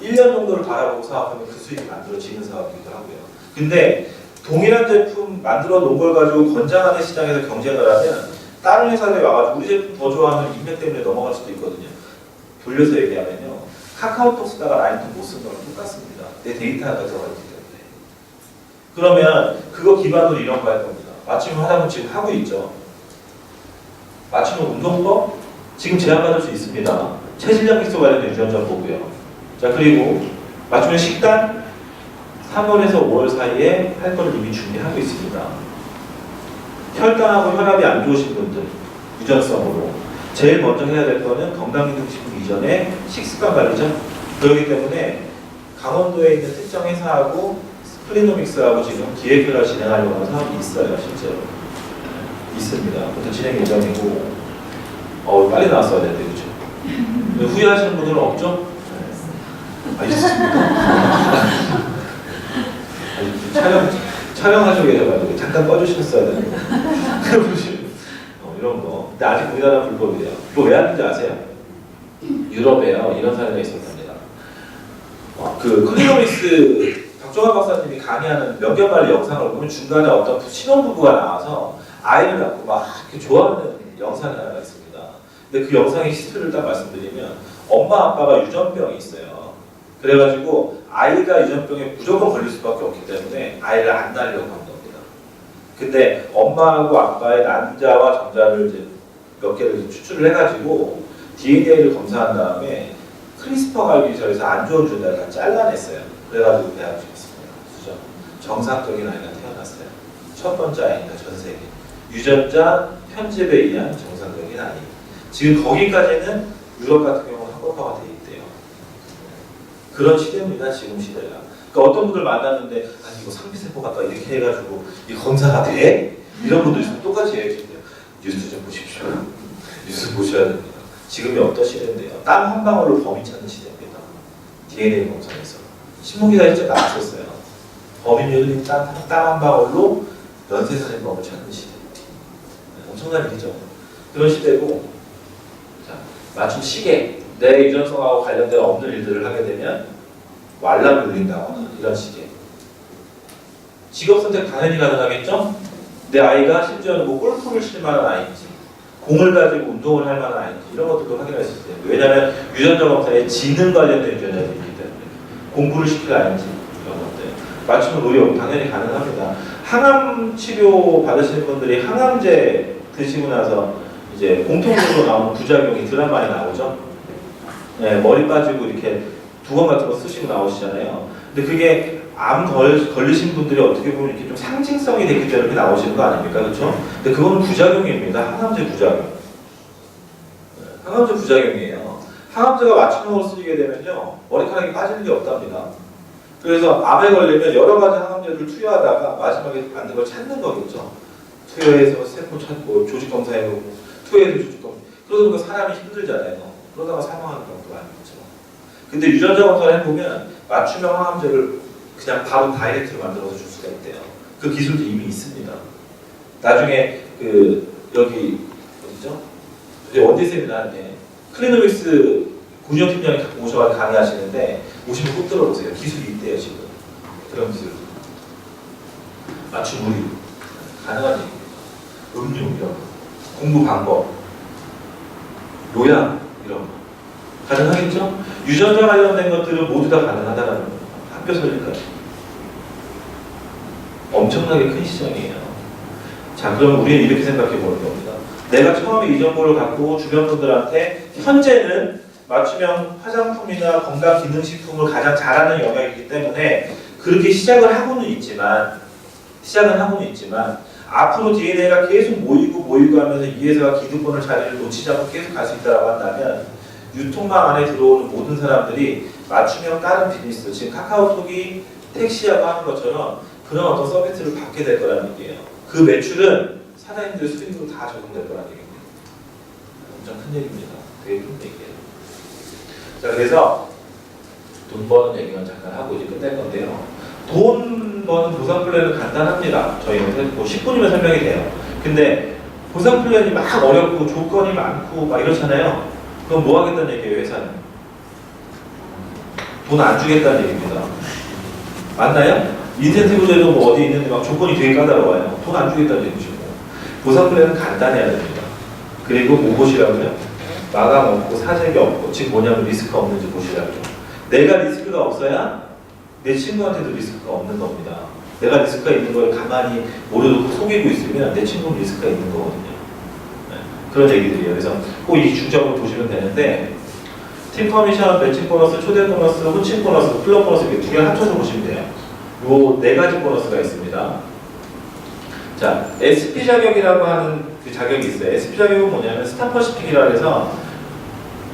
1년 정도를 바라보고 사업하면 그 수익이 만들어지는 사업이기도 하고요. 근데 동일한 제품 만들어 놓은 걸 가지고 권장하는 시장에서 경쟁을 하면 다른 회사들이 와가지고 우리 제품 더 좋아하면 인맥 때문에 넘어갈 수도 있거든요. 돌려서 얘기하면요. 카카오톡 쓰다가 라인톡 못 쓰는 거랑 똑같습니다. 내 데이터가 들어가 있기 때문에. 그러면 그거 기반으로 이런 거 할 겁니다. 맞춤형 하다보 지금 하고 있죠. 맞춤형 운동법? 지금 제안받을 수 있습니다. 체질량 기소 관련된 유전자 보고요. 자, 그리고 맞춤형 식단? 3월에서 5월 사이에 할 거를 이미 준비하고 있습니다. 혈당하고 혈압이 안 좋으신 분들, 유전성으로 제일 먼저 해야 될 거는 건강기능식품 이전에 식습관 관리죠. 그렇기 때문에 강원도에 있는 특정 회사하고 클리노믹스하고 지금 기획을 진행하려고 하는 사업이 있어요, 실제로. 있습니다. 그것도 진행 예정이고, 빨리 나왔어야 되는데, 그죠? 후회하시는 분들은 없죠? 아, 있습니다. 촬영하시고 계셔가지고 잠깐 꺼주셨어야 되는데. 이런 거. 근데 아직 우리나라 불법이에요. 이거 왜 하는지 아세요? 유럽에요. 이런 사례가 있었답니다. 그 클리노믹스 박종환 박사님이 강의하는 명견관리 영상을 보면 중간에 어떤 신혼부부가 나와서 아이를 낳고 막 이렇게 좋아하는 영상이 하나 있습니다. 근데 그 영상의 히스토리를 딱 말씀드리면 엄마 아빠가 유전병이 있어요. 그래가지고 아이가 유전병에 무조건 걸릴 수밖에 없기 때문에 아이를 안 낳으려고 한 겁니다. 근데 엄마하고 아빠의 난자와 전자를 이제 몇 개를 추출을 해가지고 DNA를 검사한 다음에 크리스퍼 갈기절에서 안 좋은 유전자를 다 잘라냈어요. 그래가지고 대학을 시켰습니다. 그죠? 정상적인 아이가 태어났어요. 첫 번째 아이니까 전 세계. 유전자 편집에 의한 정상적인 아이. 지금 거기까지는 유럽 같은 경우는 합법화가 돼 있대요. 그런 시대입니다. 지금 시대가. 그러니까 어떤 분들 만났는데 아니 이거 상피세포 같다 이렇게 해가지고 이 검사가 돼? 이런 분들 있으면 똑같이 얘기해 주세요. 뉴스 좀 보십시오. 뉴스 보셔야 됩니다. 지금이 어떤 시대인데요. 땀 한 방울로 범인 찾는 시대입니다. DNA 검사에서. 신문기사에 진짜 나왔었어요. 범인율이 땀 한 방울로 연쇄살인범을 찾는 시대. 엄청난 일이죠. 그런 시대고, 자, 마침 시계, 내 유전성하고 관련된 없는 일들을 하게 되면 왈랑 눌린다거나 이런 시계. 직업 선택 당연히 가능하겠죠? 내 아이가 심지어는 뭐 골프를 칠 만한 아이인지, 공을 가지고 운동을 할 만한 아이인지 이런 것들도 확인할 수 있어요. 왜냐하면 유전자 검사에 지능 관련된 유전자들이 있기 때문에 공부를 시킬 아이인지 이런 것들. 맞춤 의료 당연히 가능합니다. 항암 치료 받으시는 분들이 항암제 드시고 나서 이제 공통적으로 나오는 부작용이 드라마에 나오죠. 네, 머리 빠지고 이렇게 두건 같은 거 쓰시고 나오시잖아요. 근데 그게 걸리신 분들이 어떻게 보면 이렇게 좀 상징성이 되기 때문에 이렇게 나오시는 거 아닙니까? 그렇죠? 근데 그건 부작용입니다. 항암제 부작용. 네, 항암제 부작용이에요. 항암제가 맞춤형으로 쓰이게 되면요, 머리카락이 빠지는 게 없답니다. 그래서 암에 걸리면 여러 가지 항암제를 투여하다가 마지막에 맞는 걸 찾는 거겠죠. 투여해서 세포 찾고 조직 검사해보고 투여해서 조직 검사. 그러다 보니까 사람이 힘들잖아요. 그러다가 사망하는 경우도 많이 있죠. 근데 유전자 검사를 해보면 맞춤형 항암제를 그냥 바로 다이렉트로 만들어서 줄 수가 있대요. 그 기술도 이미 있습니다. 나중에 여기 어디죠? 원디 세미나에 클리노믹스 군용 팀장이 갖고 오셔서 강의하시는데 오시면 꼭 들어보세요. 기술이 있대요 지금. 그런 기술. 맞춤 우리 가능한 얘기. 음료 이런 거. 공부 방법. 요양 이런 거. 가능하겠죠? 유전자 관련된 것들은 모두 다 가능하다는 거예요. 학교 설립까지. 엄청나게 큰 시장이에요. 자, 그럼 우리는 이렇게 생각해 보는 겁니다. 내가 처음에 이 정보를 갖고 주변 분들한테 현재는 맞춤형 화장품이나 건강기능식품을 가장 잘하는 영역이기 때문에 그렇게 시작은 하고는 있지만 앞으로 DNA가 계속 모이고 하면서 이 회사가 기득권을 자리를 놓치지 않고 계속 갈 수 있다고 한다면 유통망 안에 들어오는 모든 사람들이 맞춤형 다른 비즈니스, 지금 카카오톡이 택시하고 하는 것처럼 그런 어떤 서비스를 받게 될 거라는 얘기예요. 그 매출은 사장님들 수익으로 다 적용될 거라는 얘기입니다. 엄청 큰 얘기입니다. 되게 큰 얘기예요. 자, 그래서 돈 버는 얘기만 잠깐 하고 이제 끝낼 건데요. 돈 버는 보상 플랜은 간단합니다. 저희는 뭐 10분이면 설명이 돼요. 근데 보상 플랜이 막 어렵고 조건이 많고 막 이렇잖아요. 그럼 뭐 하겠다는 얘기예요, 회사는? 돈 안 주겠다는 얘기입니다. 맞나요? 인센티브제도 뭐 어디 있는데 막 조건이 되게 까다로워요. 돈 안 주겠다는 얘기죠. 보상 플랜은 간단해야 됩니다. 그리고 뭐 보시라고요? 마감 없고 사재기 없고, 즉 뭐냐면 리스크가 없는지 보시라고요. 내가 리스크가 없어야 내 친구한테도 리스크가 없는 겁니다. 내가 리스크가 있는 걸 가만히 모르고 속이고 있으면 내 친구는 리스크가 있는 거거든요. 네, 그런 얘기들이에요. 그래서 꼭 이 중점을 보시면 되는데, 팀 커미션, 매칭 보너스, 초대 보너스, 혼칭 보너스, 클럽 보너스 이렇게 두 개 합쳐서 보시면 돼요. 요 네 가지 보너스가 있습니다. 자, SP 자격이라고 하는 그 자격이 있어요. SP 자격은 뭐냐면 스타퍼시픽이라 해서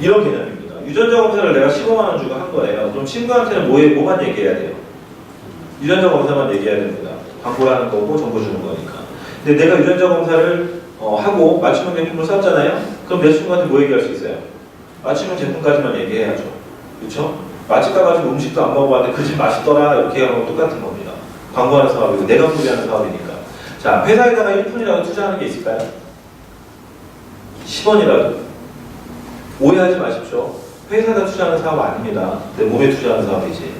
이런 개념입니다. 유전자 검사를 내가 15만 원 주고 한 거예요. 그럼 친구한테는 뭐만 얘기해야 돼요? 유전자 검사만 얘기해야 됩니다. 광고라는 거고 정보 주는 거니까. 근데 내가 유전자 검사를 하고 맞춤형 제품을 샀잖아요. 그럼 내 친구한테 뭐 얘기할 수 있어요? 맞춤형 제품까지만 얘기해야죠. 그렇죠? 맛집 가가지고 음식도 안 먹어봤는데 그 집 맛있더라 이렇게 하는 건 똑같은 겁니다. 광고하는 사업이고 내가 소비하는 사업이니까. 자, 회사에다가 1푼이라도 투자하는 게 있을까요? 10원이라도. 오해하지 마십시오. 회사에다 투자하는 사업 아닙니다. 내 몸에 투자하는 사업이지.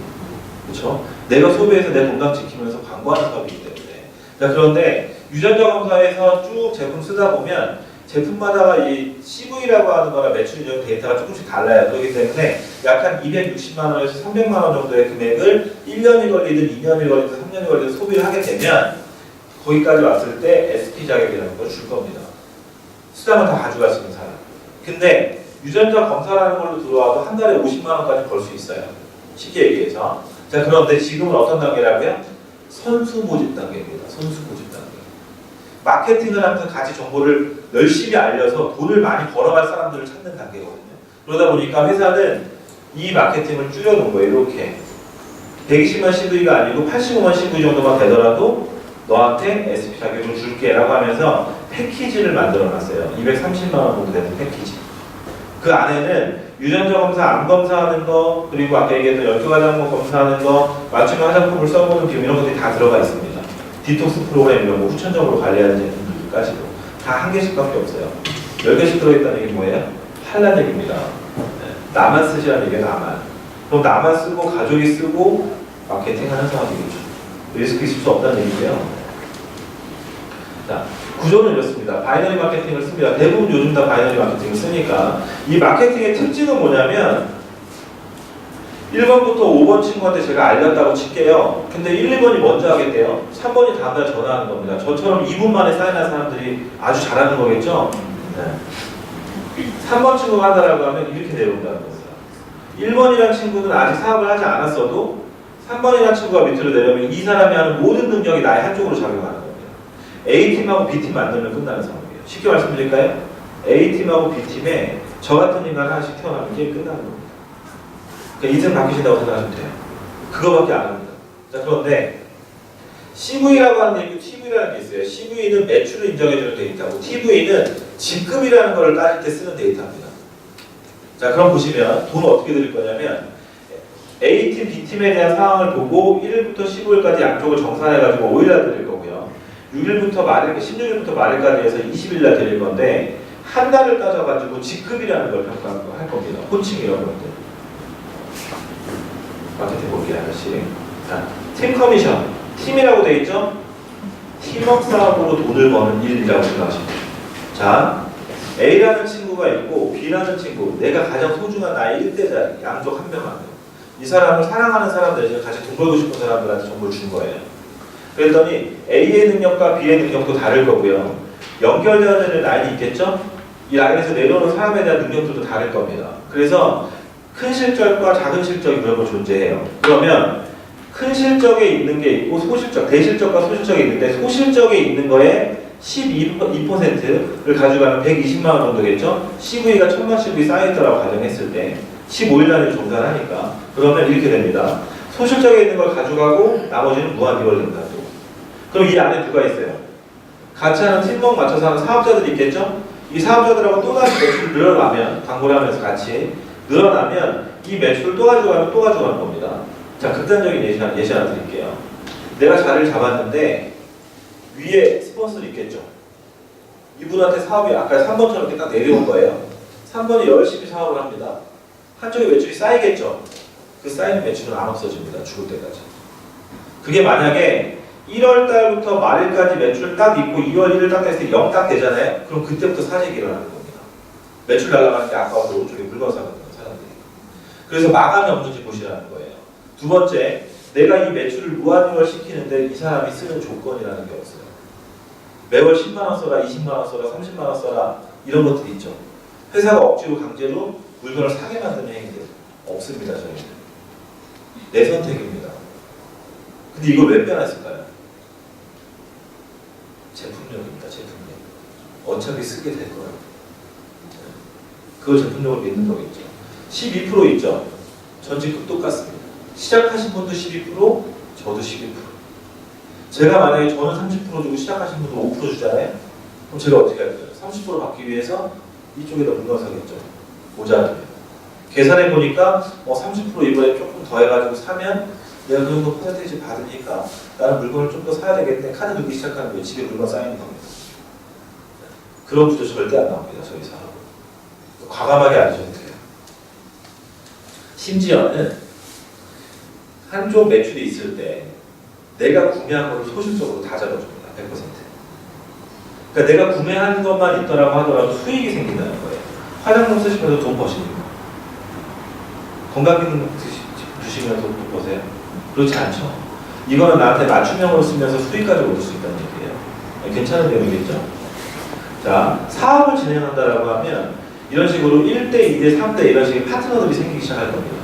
그렇죠? 내가 소비해서 내 건강 지키면서 광고하는 사업이기 때문에. 자, 그런데 유전자 검사에서 쭉 제품 쓰다 보면 제품마다 이 CV라고 하는 거나 매출 이런 데이터가 조금씩 달라요. 그렇기 때문에 약 한 260만 원에서 300만 원 정도의 금액을 1년이 걸리든 2년이 걸리든 3년이 걸리든 소비를 하게 되면 거기까지 왔을 때 SP 자격이라는 걸 줄 겁니다. 수당을 다 가져갈 수 있는 사람. 근데 유전자 검사라는 걸로 들어와도 한 달에 50만 원까지 벌 수 있어요. 쉽게 얘기해서. 자, 그런데 지금은 어떤 단계라고요? 선수 모집 단계입니다. 선수 모집 단계. 마케팅을 하면서 같이 정보를 열심히 알려서 돈을 많이 벌어갈 사람들을 찾는 단계거든요. 그러다 보니까 회사는 이 마케팅을 줄여놓은 거예요. 이렇게 120만 CV가 아니고 85만 CV 정도만 되더라도 너한테 SP 자격을 줄게 라고 하면서 패키지를 만들어놨어요. 230만 원 정도 되는 패키지. 그 안에는 유전자 검사, 암 검사하는 거, 그리고 아까 얘기했던 열두가장목 검사하는 거, 맞춤 화장품을 써보는 비용 이런 것들이 다 들어가 있습니다. 디톡스 프로그램 이런 거 후천적으로 관리하는 제품들까지도 다 한 개씩밖에 없어요. 10개씩 들어있다는 얘기 뭐예요? 팔란 얘기입니다. 나만 쓰시라는 얘기예요. 그럼 나만 쓰고 가족이 쓰고 마케팅하는 상황이겠죠. 리스크 있을 수 없다는 얘기고요. 자, 구조는 이렇습니다. 바이너리 마케팅을 씁니다. 대부분 요즘 다 바이너리 마케팅을 쓰니까 이 마케팅의 특징은 뭐냐면 1번부터 5번 친구한테 제가 알렸다고 칠게요. 근데 1, 2번이 먼저 하겠대요. 3번이 다음날 전화하는 겁니다. 저처럼 2분 만에 사인한 사람들이 아주 잘하는 거겠죠? 네. 3번 친구가 한다라고 하면 이렇게 내려온다는 겁니다. 1번이라는 친구는 아직 사업을 하지 않았어도 3번이라는 친구가 밑으로 내려오면 이 사람이 하는 모든 능력이 나의 한쪽으로 작용하는 겁니다. A팀하고 B팀 만들면 끝나는 상황이에요. 쉽게 말씀드릴까요? A팀하고 B팀에 저 같은 인간 하나씩 태어나면 게임 끝나는 겁니다. 그러니까 인생 바뀌신다고 생각하시면 돼요. 그거밖에 안 합니다. 자, 그런데 CV라고 하는 게 있고 TV라는 게 있어요. CV는 매출을 인정해주는 데이터고 TV는 직급이라는 걸 따질 때 쓰는 데이터입니다. 자, 그럼 보시면 돈을 어떻게 드릴 거냐면 A팀, B팀에 대한 상황을 보고 1일부터 15일까지 양쪽을 정산해가지고 5일날 드릴 거고요. 6일부터 말일, 16일부터 말일까지 해서 20일날 드릴 건데 한 달을 따져가지고 직급이라는 걸 평가할 겁니다. 호칭 이런 것들. 마케팅 볼게요, 하나씩. 자, 팀 커미션. 팀이라고 돼 있죠? 팀워크 사업으로 돈을 버는 일이라고 생각하시면 돼요. 자, A라는 친구가 있고 B라는 친구, 내가 가장 소중한 나의 1대자리, 양쪽 한 명 한 명. 이 사람을 사랑하는 사람들, 같이 돈 벌고 싶은 사람들한테 정보를 준 거예요. 그랬더니 A의 능력과 B의 능력도 다를 거고요. 연결되는 라인이 있겠죠? 이 라인에서 내려오는 사람에 대한 능력들도 다를 겁니다. 그래서 큰 실적과 작은 실적이 그런 거 존재해요. 그러면 큰 실적에 있는 게 있고 소실적, 대실적과 소실적이 있는데 소실적에 있는 거에 12%를 가져가면 120만 원 정도겠죠? CV가 1000만 CV 쌓여있다라고 가정했을 때 15일 단위로 정산하니까 그러면 이렇게 됩니다. 소실적에 있는 걸 가져가고 나머지는 무한 리벌링다. 그럼 이 안에 누가 있어요? 같이 하는 팀워크 맞춰서 하는 사업자들이 있겠죠? 이 사업자들하고 또다시 매출이 늘어나면 광고를 하면서 같이 늘어나면 이 매출을 또 가져가면 또 가져가는 겁니다. 자, 극단적인 예시 하나 드릴게요. 내가 자리를 잡았는데 위에 스폰서는 있겠죠. 이분한테 사업이 아까 3번처럼 이렇게 딱 내려온 거예요. 3번이 열심히 사업을 합니다. 한쪽에 매출이 쌓이겠죠. 그 쌓이는 매출은 안 없어집니다. 죽을 때까지. 그게 만약에 1월 달부터 말일까지 매출을 딱 있고 2월 1일 딱 됐을 때 0 딱 되잖아요. 그럼 그때부터 사직이 일어나는 겁니다. 매출 날라가는 게 아까워서 오른쪽에 물건 사거든요. 사람들이. 그래서 마감이 없는지 보시라는 거예요. 두 번째, 내가 이 매출을 무한리월 시키는데 이 사람이 쓰는 조건이라는 게 없어요. 매월 10만 원 써라, 20만 원 써라, 30만 원 써라 이런 것들이 있죠. 회사가 억지로 강제로 물건을 사게 만드는 행위들 없습니다. 저희는. 내 선택입니다. 근데 이걸 왜 빼놨을까요? 제품력입니다. 제품력. 어차피 쓰게 될 거예요. 그걸 제품력을 믿는 거겠죠. 12% 있죠. 전직급 똑같습니다. 시작하신 분도 12%, 저도 12%. 제가 만약에 저는 30% 주고 시작하신 분도 5% 주잖아요. 그럼 제가 어떻게 할까요? 30% 받기 위해서 이쪽에다 물건 사겠죠. 모자라면. 계산해 보니까 30% 이번에 조금 더 해가지고 사면 내가 그 정도 퍼센테이지 받으니까 나는 물건을 좀 더 사야 되겠네. 카드 들기 시작하는 거예요. 집에 물건 쌓이는 겁니다. 그런 구조 절대 안 나옵니다. 저희 사업은. 과감하게 안 해줘도 돼요. 심지어는 한쪽 매출이 있을 때 내가 구매한 거를 소실적으로 다 잡아줍니다. 100%. 그러니까 내가 구매한 것만 있더라고 하더라도 수익이 생긴다는 거예요. 화장품 쓰시면서 돈 버십니까? 건강기능 주시면서 돈 버세요? 그렇지 않죠. 이거는 나한테 맞춤형으로 쓰면서 수익까지 얻을 수 있다는 얘기예요. 괜찮은 내용이겠죠? 자, 사업을 진행한다라고 하면 이런 식으로 1대, 2대, 3대 이런 식의 파트너들이 생기기 시작할 겁니다.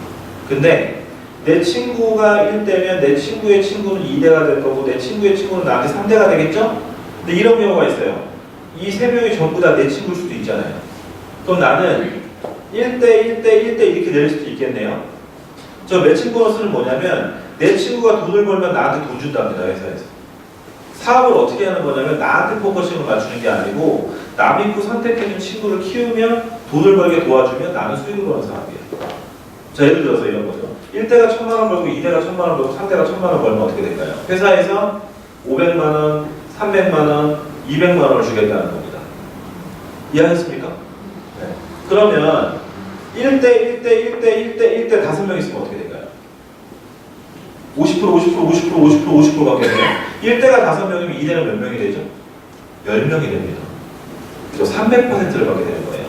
근데 내 친구가 1대면 내 친구의 친구는 2대가 될 거고 내 친구의 친구는 나한테 3대가 되겠죠? 근데 이런 경우가 있어요. 이 세 명이 전부 다 내 친구일 수도 있잖아요. 그럼 나는 1대, 1대, 1대 이렇게 내릴 수도 있겠네요. 저 매칭 보너스는 뭐냐면 내 친구가 돈을 벌면 나한테 돈 준답니다. 회사에서. 사업을 어떻게 하는 거냐면 나한테 포커싱을 맞추는 게 아니고 남 믿고 선택해준 친구를 키우면 돈을 벌게 도와주면 나는 수익을 버는 사업이에요. 자, 예를 들어서 이런 거죠. 1대가 1000만 원 벌고 2대가 1000만 원 벌고 3대가 1000만 원 벌면 어떻게 될까요? 회사에서 500만 원, 300만 원, 200만 원을 주겠다는 겁니다. 이해하셨습니까? 네. 그러면 1대, 1대, 1대, 1대, 1대 5명 있으면 어떻게 될까요? 50%, 50%, 50%, 50%, 50%밖에 돼요. 1대가 5명이면 2대는 몇 명이 되죠? 10명이 됩니다. 그래서 300%를 받게 되는 거예요.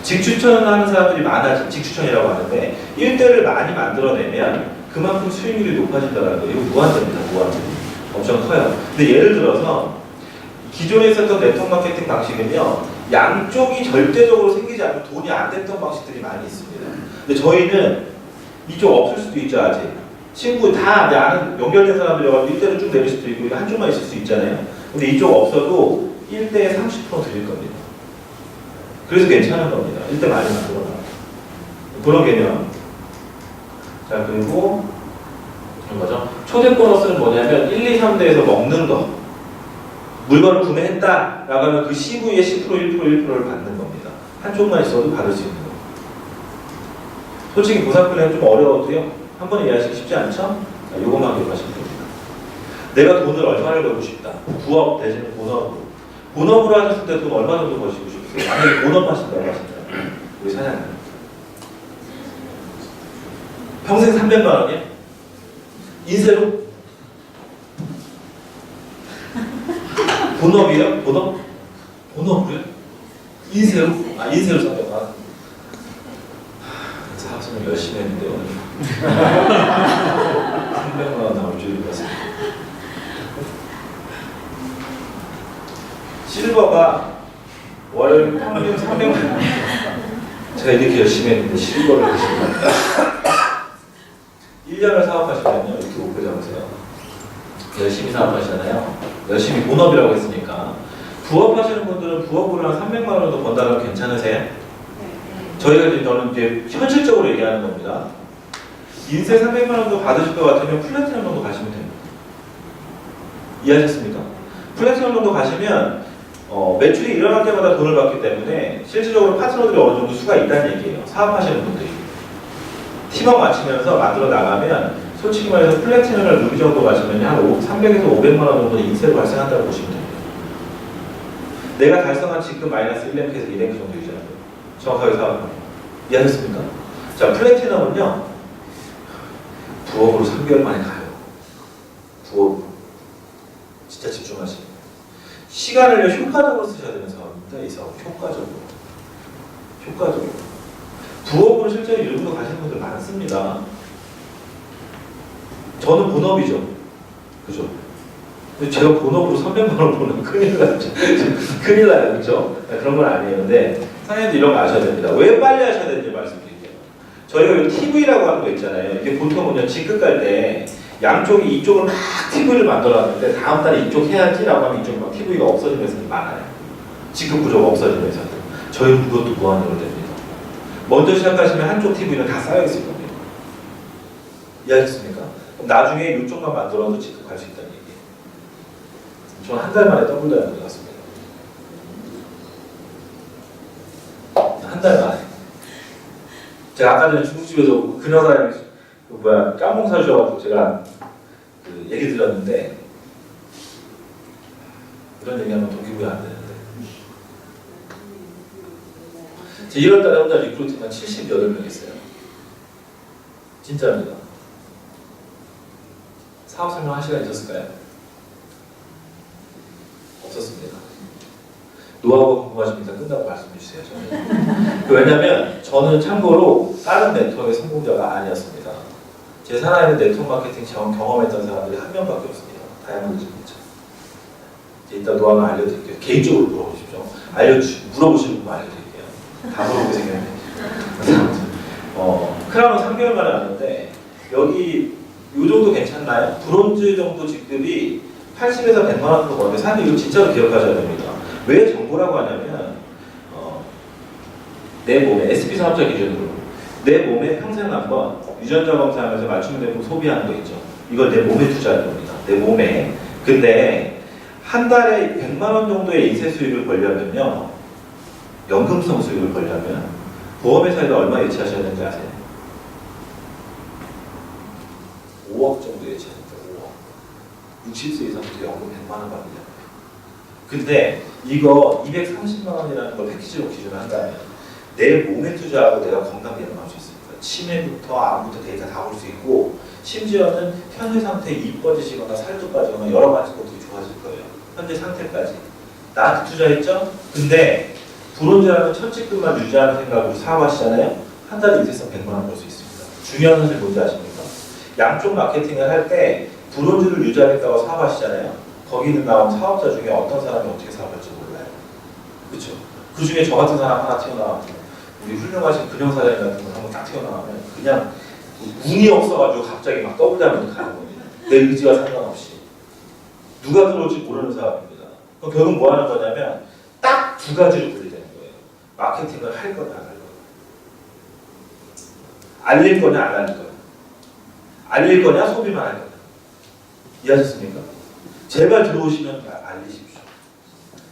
직추천하는 사람들이 많아진 직추천이라고 하는데 1대를 많이 만들어내면 그만큼 수익률이 높아진다는 거예요. 이거 무한대입니다. 무한대. 엄청 커요. 근데 예를 들어서 기존에 있었던 네트워크 마케팅 방식은요. 양쪽이 절대적으로 생기지 않으면 돈이 안 됐던 방식들이 많이 있습니다. 근데 저희는 이쪽 없을 수도 있죠, 아직. 친구 다 내 아는 연결된 사람들이 일대로 쭉 내릴 수도 있고 한쪽만 있을 수 있잖아요. 근데 이쪽 없어도 1대에 30% 드릴 겁니다. 그래서 괜찮은 겁니다. 1대 많이 만들어놔. 그런 개념. 자, 그리고 뭐죠? 초대 보너스는 뭐냐면 1, 2, 3대에서 먹는 거. 물건을 구매했다 라고 하면 그 CV의 10%, 1%, 1%를 받는 겁니다. 한쪽만 있어도 받을 수 있는 거. 솔직히 보상 플랜은 좀 어려워도요. 한 번에 이해하시기 쉽지 않죠? 이것만 기억하시면 됩니다. 내가 돈을 얼마를 벌고 싶다. 부업 내지는 본업으로. 본업으로 하셨을 때 돈 얼마 정도 버시고 싶으세요? 만약에 본업 하신다고 하시면 우리 사장님. 평생 300만 원이요? 인세로? 본업이요? 본업? 본업으로요? 인세로? 아, 인세로 300만 원. 사업성을 열심히 했는데 오늘 300만 원 나올 줄은 몰랐습니다. 실버가 월 평균 300만 원. 제가 이렇게 열심히 했는데 실버를 드시는 거예요. 1년을 사업하시면요 이렇게 목표 잡으세요. 열심히 사업하시잖아요. 열심히 본업이라고 했으니까 부업 하시는 분들은 부업으로 한 300만 원 정도 번다면 괜찮으세요? 저희가 저는 이제 현실적으로 얘기하는 겁니다. 인세 300만 원 정도 받으실 것 같으면 플래티넘 정도 가시면 됩니다. 이해하셨습니까? 플래티넘 정도 가시면 매출이 일어날 때마다 돈을 받기 때문에 실질적으로 파트너들이 어느 정도 수가 있다는 얘기예요. 사업하시는 분들이. 팀원 맞추면서 만들어 나가면 솔직히 말해서 플래티넘을 루비 정도 가시면 한 300에서 500만 원 정도 인세로 발생한다고 보시면 됩니다. 내가 달성한 지금 마이너스 1랭크에서 2랭크 정도 유지하는 거예요. 정확하게 사업하면. 이해하셨습니까? 자, 플래티넘은요 부업으로 3개월 만에 가요. 부업으로. 진짜 집중하시고. 시간을 효과적으로 쓰셔야 되는 사업입니다. 이 사업 효과적으로. 효과적으로. 부업으로 실제로 일부러 가시는 분들 많습니다. 저는 본업이죠. 그죠? 근데 제가 본업으로 300만 원 버는 큰일 나죠. 큰일 나요. 그죠? 그런 건 아니에요. 근데 사장님도 이런 거 아셔야 됩니다. 왜 빨리 하셔야 되는지 말씀드릴게요. 저희가 이 TV라고 하는 거 있잖아요. 이게 보통은요, 직급 갈 때 양쪽이 이쪽을 막 TV를 만들어놨는데 다음 달에 이쪽 해야지라고 하면 이쪽이 막 TV가 없어지는 회사들이 많아요. 직급 구조가 없어지는 회사들. 저희는 그것도 무한으로 됩니다. 먼저 시작하시면 한쪽 TV는 다 쌓여있을 겁니다. 이해하셨습니까? 그럼 나중에 이쪽만 만들어도 직급 갈 수 있다는 얘기예요. 저는 한 달 만에 더블 다이아몬드 갔습니다. 한 달 만에. 제가 아까 전에 중국집에서 그녀사장이 깜봉 사주셔가지고 제가 그 얘기 드렸는데 그런 얘기하면 동기부여 안 되는데 제 1월달에 혼자 리크루팅만 78명 했어요. 진짜입니다. 사업 설명할 시간 있었을까요? 없었습니다. 노하우가 궁금하십니까? 끝나고 말씀해 주세요. 왜냐면 저는 참고로 다른 네트워크의 성공자가 아니었습니다. 제 살아있는 네트워크 마케팅 경험했던 사람들이 한 명밖에 없습니다. 다이아몬드 진짜. 이따 노하우 알려드릴게요. 개인적으로 물어보십시오. 물어보시는 분 알려드릴게요. 다 물어보게 생겼네. 크라운은 3개월 만에 왔는데 여기 이 정도 괜찮나요? 브론즈 정도 직급이 80에서 100만 원 정도 버는데 사람들이 이거 진짜로 기억하셔야 됩니다. 왜 정보라고 하냐면 내 몸에 SP 사업자 기준으로 내 몸에 평생 한번 유전자 검사하면서 맞춤 제품 소비하는 거 있죠. 이걸 내 몸에 투자하는 겁니다. 내 몸에. 근데 한 달에 100만 원 정도의 인세 수익을 벌려면요, 연금성 수익을 벌려면 보험회사에다 얼마 예치하셔야 되는지 아세요? 5억 정도 예치하니까 5억. 60세 이상부터 연금 100만 원 받으려고요. 근데 이거 230만 원이라는 걸 패키지로 기준을 한다면 내 몸에 투자하고 내가 건강 개선할 수 있습니다. 치매부터 암부터 데이터 다 볼 수 있고 심지어는 현재 상태에 이뻐지시거나 살도 빠지거나 여러 가지 것들이 좋아질 거예요. 현재 상태까지. 나한테 투자했죠? 근데 브론즈라는 첫 직급만 유지하는 생각으로 사업하시잖아요? 한 달에 인세성 100만 원 벌 수 있습니다. 중요한 사실 뭔지 아십니까? 양쪽 마케팅을 할 때 브론즈를 유지하겠다고 사업하시잖아요? 거기는 나온 사업자 중에 어떤 사람이 어떻게 사업할지 몰라요. 그렇죠? 그 중에 저 같은 사람 하나 튀어나와서 우리 훌륭하신 근영 사장님 같은 분 한번 딱 튀어나오면 그냥 운이 없어가지고 갑자기 막 떠올리면서 가는 겁니다. 내 의지와 상관없이. 누가 들어올지 모르는 사업입니다. 그럼 결국 뭐 하는 거냐면 딱 두 가지로 분리되는 거예요. 마케팅을 할 거냐 안 할 거냐. 알릴 거냐 안 알릴 거냐. 알릴 거냐 소비만 할 거냐. 이해하셨습니까? 제발 들어오시면 알리십시오.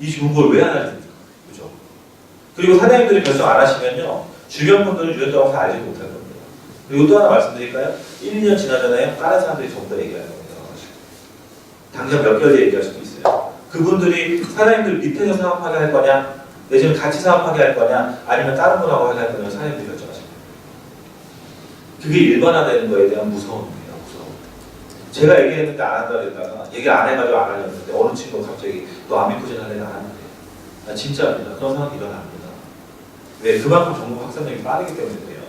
이 좋은 걸 왜 안 알립니까? 그죠? 그리고 사장님들이 결정 안 하시면요. 주변 분들은 유연자원사 알지 못할 겁니다. 그리고 또 하나 말씀드릴까요? 1, 2년 지나잖아요. 다른 사람들이 전부 다 얘기할 겁니다. 당장 몇 개월 뒤에 얘기할 수도 있어요. 그분들이 사장님들 밑에서 사업하게 할 거냐, 내지는 같이 사업하게 할 거냐, 아니면 다른 분하고 하게 할 거냐 사장님들이 결정하십니다. 그게 일반화되는 거에 대한 무서움입니다. 무서움. 제가 얘기했는데 안 한다 그랬다가 얘기 안 해가지고 안 하려는데 어느 친구가 갑자기 너 아미쿠젠 할래는 안 하는데 나 진짜입니다. 그런 상황이 일어납니다. 왜? 그만큼 정보 확산력이 빠르기 때문에 그래요.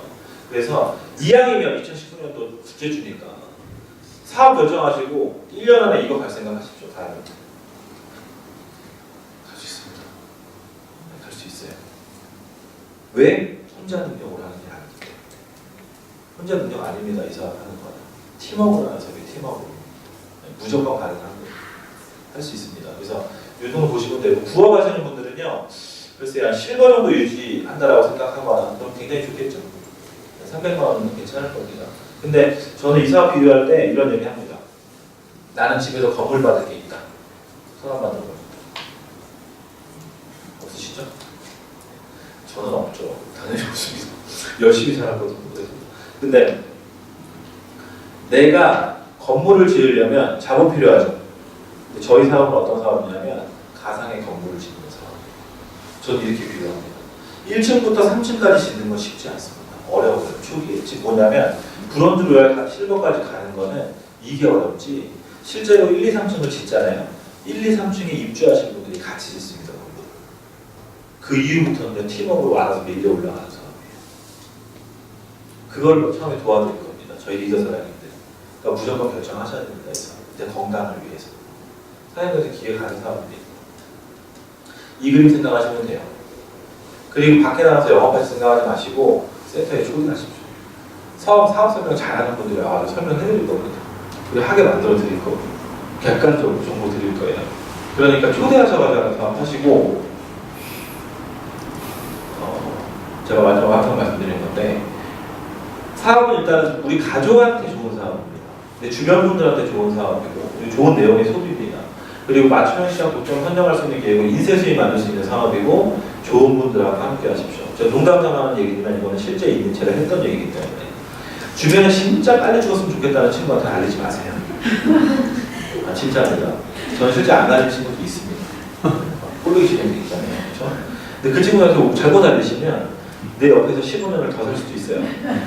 그래서 이왕이면 2019년도 국제 주니까 사업 결정하시고 1년 안에 이거 갈 생각 하십시오. 다음에 갈 수 있습니다. 갈 수 있어요. 왜? 혼자 능력으로 하는 게 아니기 때문에. 혼자 능력 아닙니다. 이 사업 하는 거는. 팀워크로 하는 사업이 팀워크로. 무조건 가능한 거예요. 할 수 있습니다. 그래서 요즘을 보시면 되고 부업하시는 분들은요. 글쎄 한 실버 정도 유지한다라고 생각하거나 그럼 굉장히 좋겠죠. 300만 원은 괜찮을 겁니다. 근데 저는 이 사업 비교할 때 이런 얘기 합니다. 나는 집에서 건물 받을 게 있다. 손 한번 들어봐요. 없으시죠? 저는 없죠. 당연히 없습니다. 열심히 살았거든요. 근데 내가 건물을 지으려면 자본 필요하죠. 근데 저희 사업은 어떤 사업이냐면 가상의 건물을 짓는 사업이에요. 저는 이렇게 비교합니다. 1층부터 3층까지 짓는 건 쉽지 않습니다. 어려워요. 초기에. 즉 뭐냐면 브론즈 로얄 실버까지 가는 거는 이게 어렵지. 실제로 1, 2, 3층을 짓잖아요. 1, 2, 3층에 입주하신 분들이 같이 짓습니다. 그 이후부터는 팀워크로 알아서 밀려 올라가는 사업이에요. 그걸 처음에 도와드릴 겁니다. 저희 리더 사장님들. 그러니까 무조건 결정하셔야 됩니다. 이제 건강을 위해서. 사장님들한테 기회 가는 사업입니다. 이 그림 생각하시면 돼요. 그리고 밖에 나가서 영업하실 생각하지 마시고 센터에 초대하십시오. 사업 설명 잘하는 분들이 와서 설명해 드릴 겁니다. 그리고 하게 만들어 드릴 거고 객관적으로 정보 드릴 거예요. 그러니까 초대하셔가지고 사업 하시고 제가 마지막으로 항상 말씀드리는 건데 사업은 일단 우리 가족한테 좋은 사업입니다. 내 주변 분들한테 좋은 사업이고 그리고 좋은 내용의 소비입니다. 그리고 맞춤형 시장 고점 선정할 수 있는 기획을 인쇄 수입 만들 수 있는 사업이고 좋은 분들하고 함께 하십시오. 제가 농담 삼아하는 얘기지만 이거는 실제 있는 제가 했던 얘기이기 때문에 주변에 진짜 빨리 죽었으면 좋겠다는 친구한테 알리지 마세요. 아, 진짜입니다. 저는 실제 안 알린 친구도 있습니다. 꼴보기 싫은 게 있잖아요. 그렇죠? 근데 그 친구한테 잘못 알리시면 내 옆에서 15년을 더 살 수도 있어요.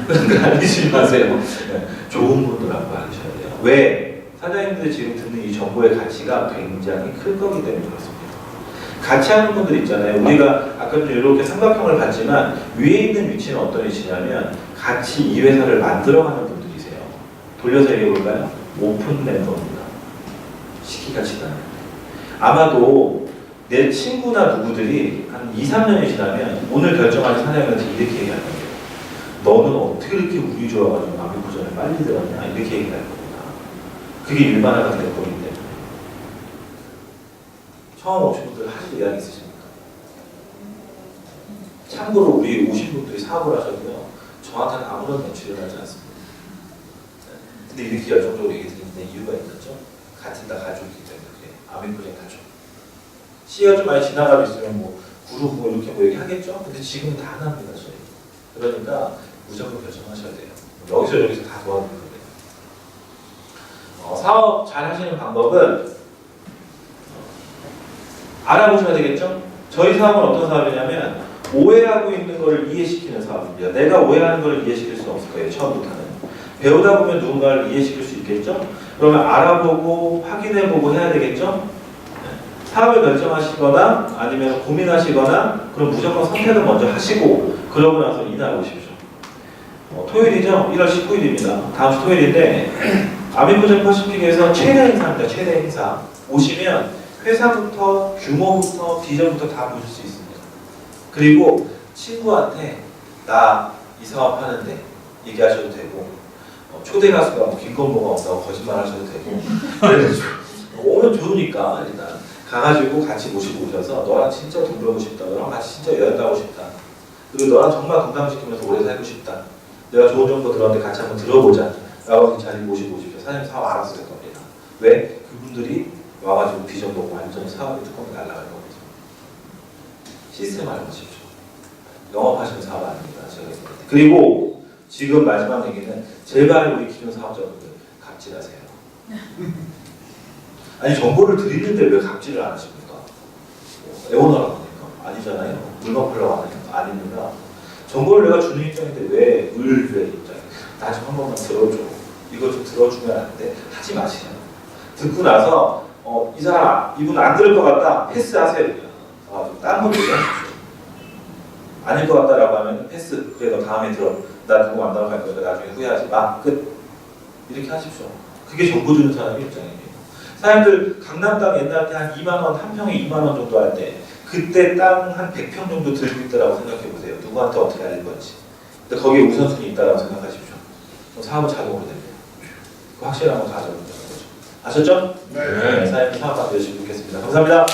그러니까 알리지 마세요. 네, 좋은 분들하고 알리셔야 돼요. 왜? 사장님들이 지금 듣는 이 정보의 가치가 굉장히 클 거기 때문에 그렇습니다. 같이 하는 분들 있잖아요. 우리가 아까 좀 이렇게 삼각형을 봤지만 위에 있는 위치는 어떤 위치냐면 같이 이 회사를 만들어가는 분들이세요. 돌려서 얘기해 볼까요? 오픈 멤버입니다. 시기가 지나요. 아마도 내 친구나 누구들이 한 2, 3년이 지나면 오늘 결정하는 사장님한테 이렇게 얘기할 거예요. 너는 어떻게 이렇게 운이 좋아가지고 아미쿠전에 빨리 들었냐? 이렇게 얘기할 겁니다. 그게 일반화가 될 거기 때문에. 처음 오신 분들 하실 의향이 있으십니까? 참고로 우리 오신 분들이 사업을 하셔도요. 저한테는 아무런 매출을 하지 않습니다. 근데 이렇게 열정적으로 얘기 드리는 이유가 있겠죠? 같은 다 가족이기 때문에 그래요. 아미쿠전 가족. 시기가 좀 많이 지나가고 있으면 뭐 그룹 뭐 이렇게 뭐 얘기하겠죠? 근데 지금은 다 하나입니다. 저희. 그러니까 무조건 결정하셔야 돼요. 여기서 다 도와드릴 거예요. 사업 잘 하시는 방법은 알아보셔야 되겠죠? 저희 사업은 어떤 사업이냐면 오해하고 있는 걸 이해시키는 사업입니다. 내가 오해하는 걸 이해시킬 수는 없을 거예요. 처음부터는. 배우다 보면 누군가를 이해시킬 수 있겠죠? 그러면 알아보고 확인해보고 해야 되겠죠? 사업을 결정하시거나 아니면 고민하시거나 그럼 무조건 선택을 먼저 하시고 그러고 나서 이날 오십시오. 토요일이죠? 1월 19일입니다. 다음 주 토요일인데 아미쿠전 퍼시픽에서 최대 행사입니다. 최대 행사. 오시면 회사부터 규모부터 비전부터 다 보실 수 있습니다. 그리고 친구한테 나 이 사업 하는데 얘기하셔도 되고 초대 가수가 뭐 김건모가 온다고 거짓말 하셔도 되고 그래가지고 오면 좋으니까 일단 가가지고 같이 모시고 오셔서 너랑 진짜 돈 벌고 싶다, 너랑 같이 진짜 여행 가고 싶다, 그리고 너랑 정말 건강시키면서 오래 살고 싶다, 내가 좋은 정보 들었는데 같이 한번 들어보자 라고 그 자리에 모시고 오십시오. 사장님 사업 알아서 될 겁니다. 왜? 그분들이 와가지고 비전 보고 완전 사업의 뚜껑이 날아갈 겁니다. 시스템 알고 싶죠. 영업하시는 사업 아닙니다. 제가 얘기할 때. 그리고 지금 마지막 얘기는 제발 우리 기존 사업자분들 갑질하세요. 아니 정보를 드리는데 왜 갑질을 안 하십니까? 애원하라고 하니까 아니잖아요. 물건 팔려고 하니까 아닙니다. 정보를 내가 주는 입장인데 왜 을의 입장에 나 좀 한 번만 들어줘. 이거 좀 들어주면 안 돼? 하지 마시요. 듣고 나서 이 사람 이분 안 들을 것 같다 패스하세요. 그냥 다른 거 얘기하십시오. 아닐 것 같다라고 하면 패스. 그래 너 다음에 들어. 나 누구 만나러 갈 거니까 나중에 후회하지 마. 끝. 이렇게 하십시오. 그게 정보 주는 사람의 입장입니다. 사람들 강남 땅 옛날 때 한 2만 원, 한 평에 2만 원 정도 할 때 그때 땅 한 100평 정도 들고 있다라고 생각해 보세요. 누구한테 어떻게 알릴 건지. 근데 거기에 우선순위 있다라고 생각하십시오. 사업은 자동으로 됩니다. 그 확실한 건 가져오는 거죠. 아셨죠? 네. 사장님 사업 열심히 돕겠습니다. 감사합니다.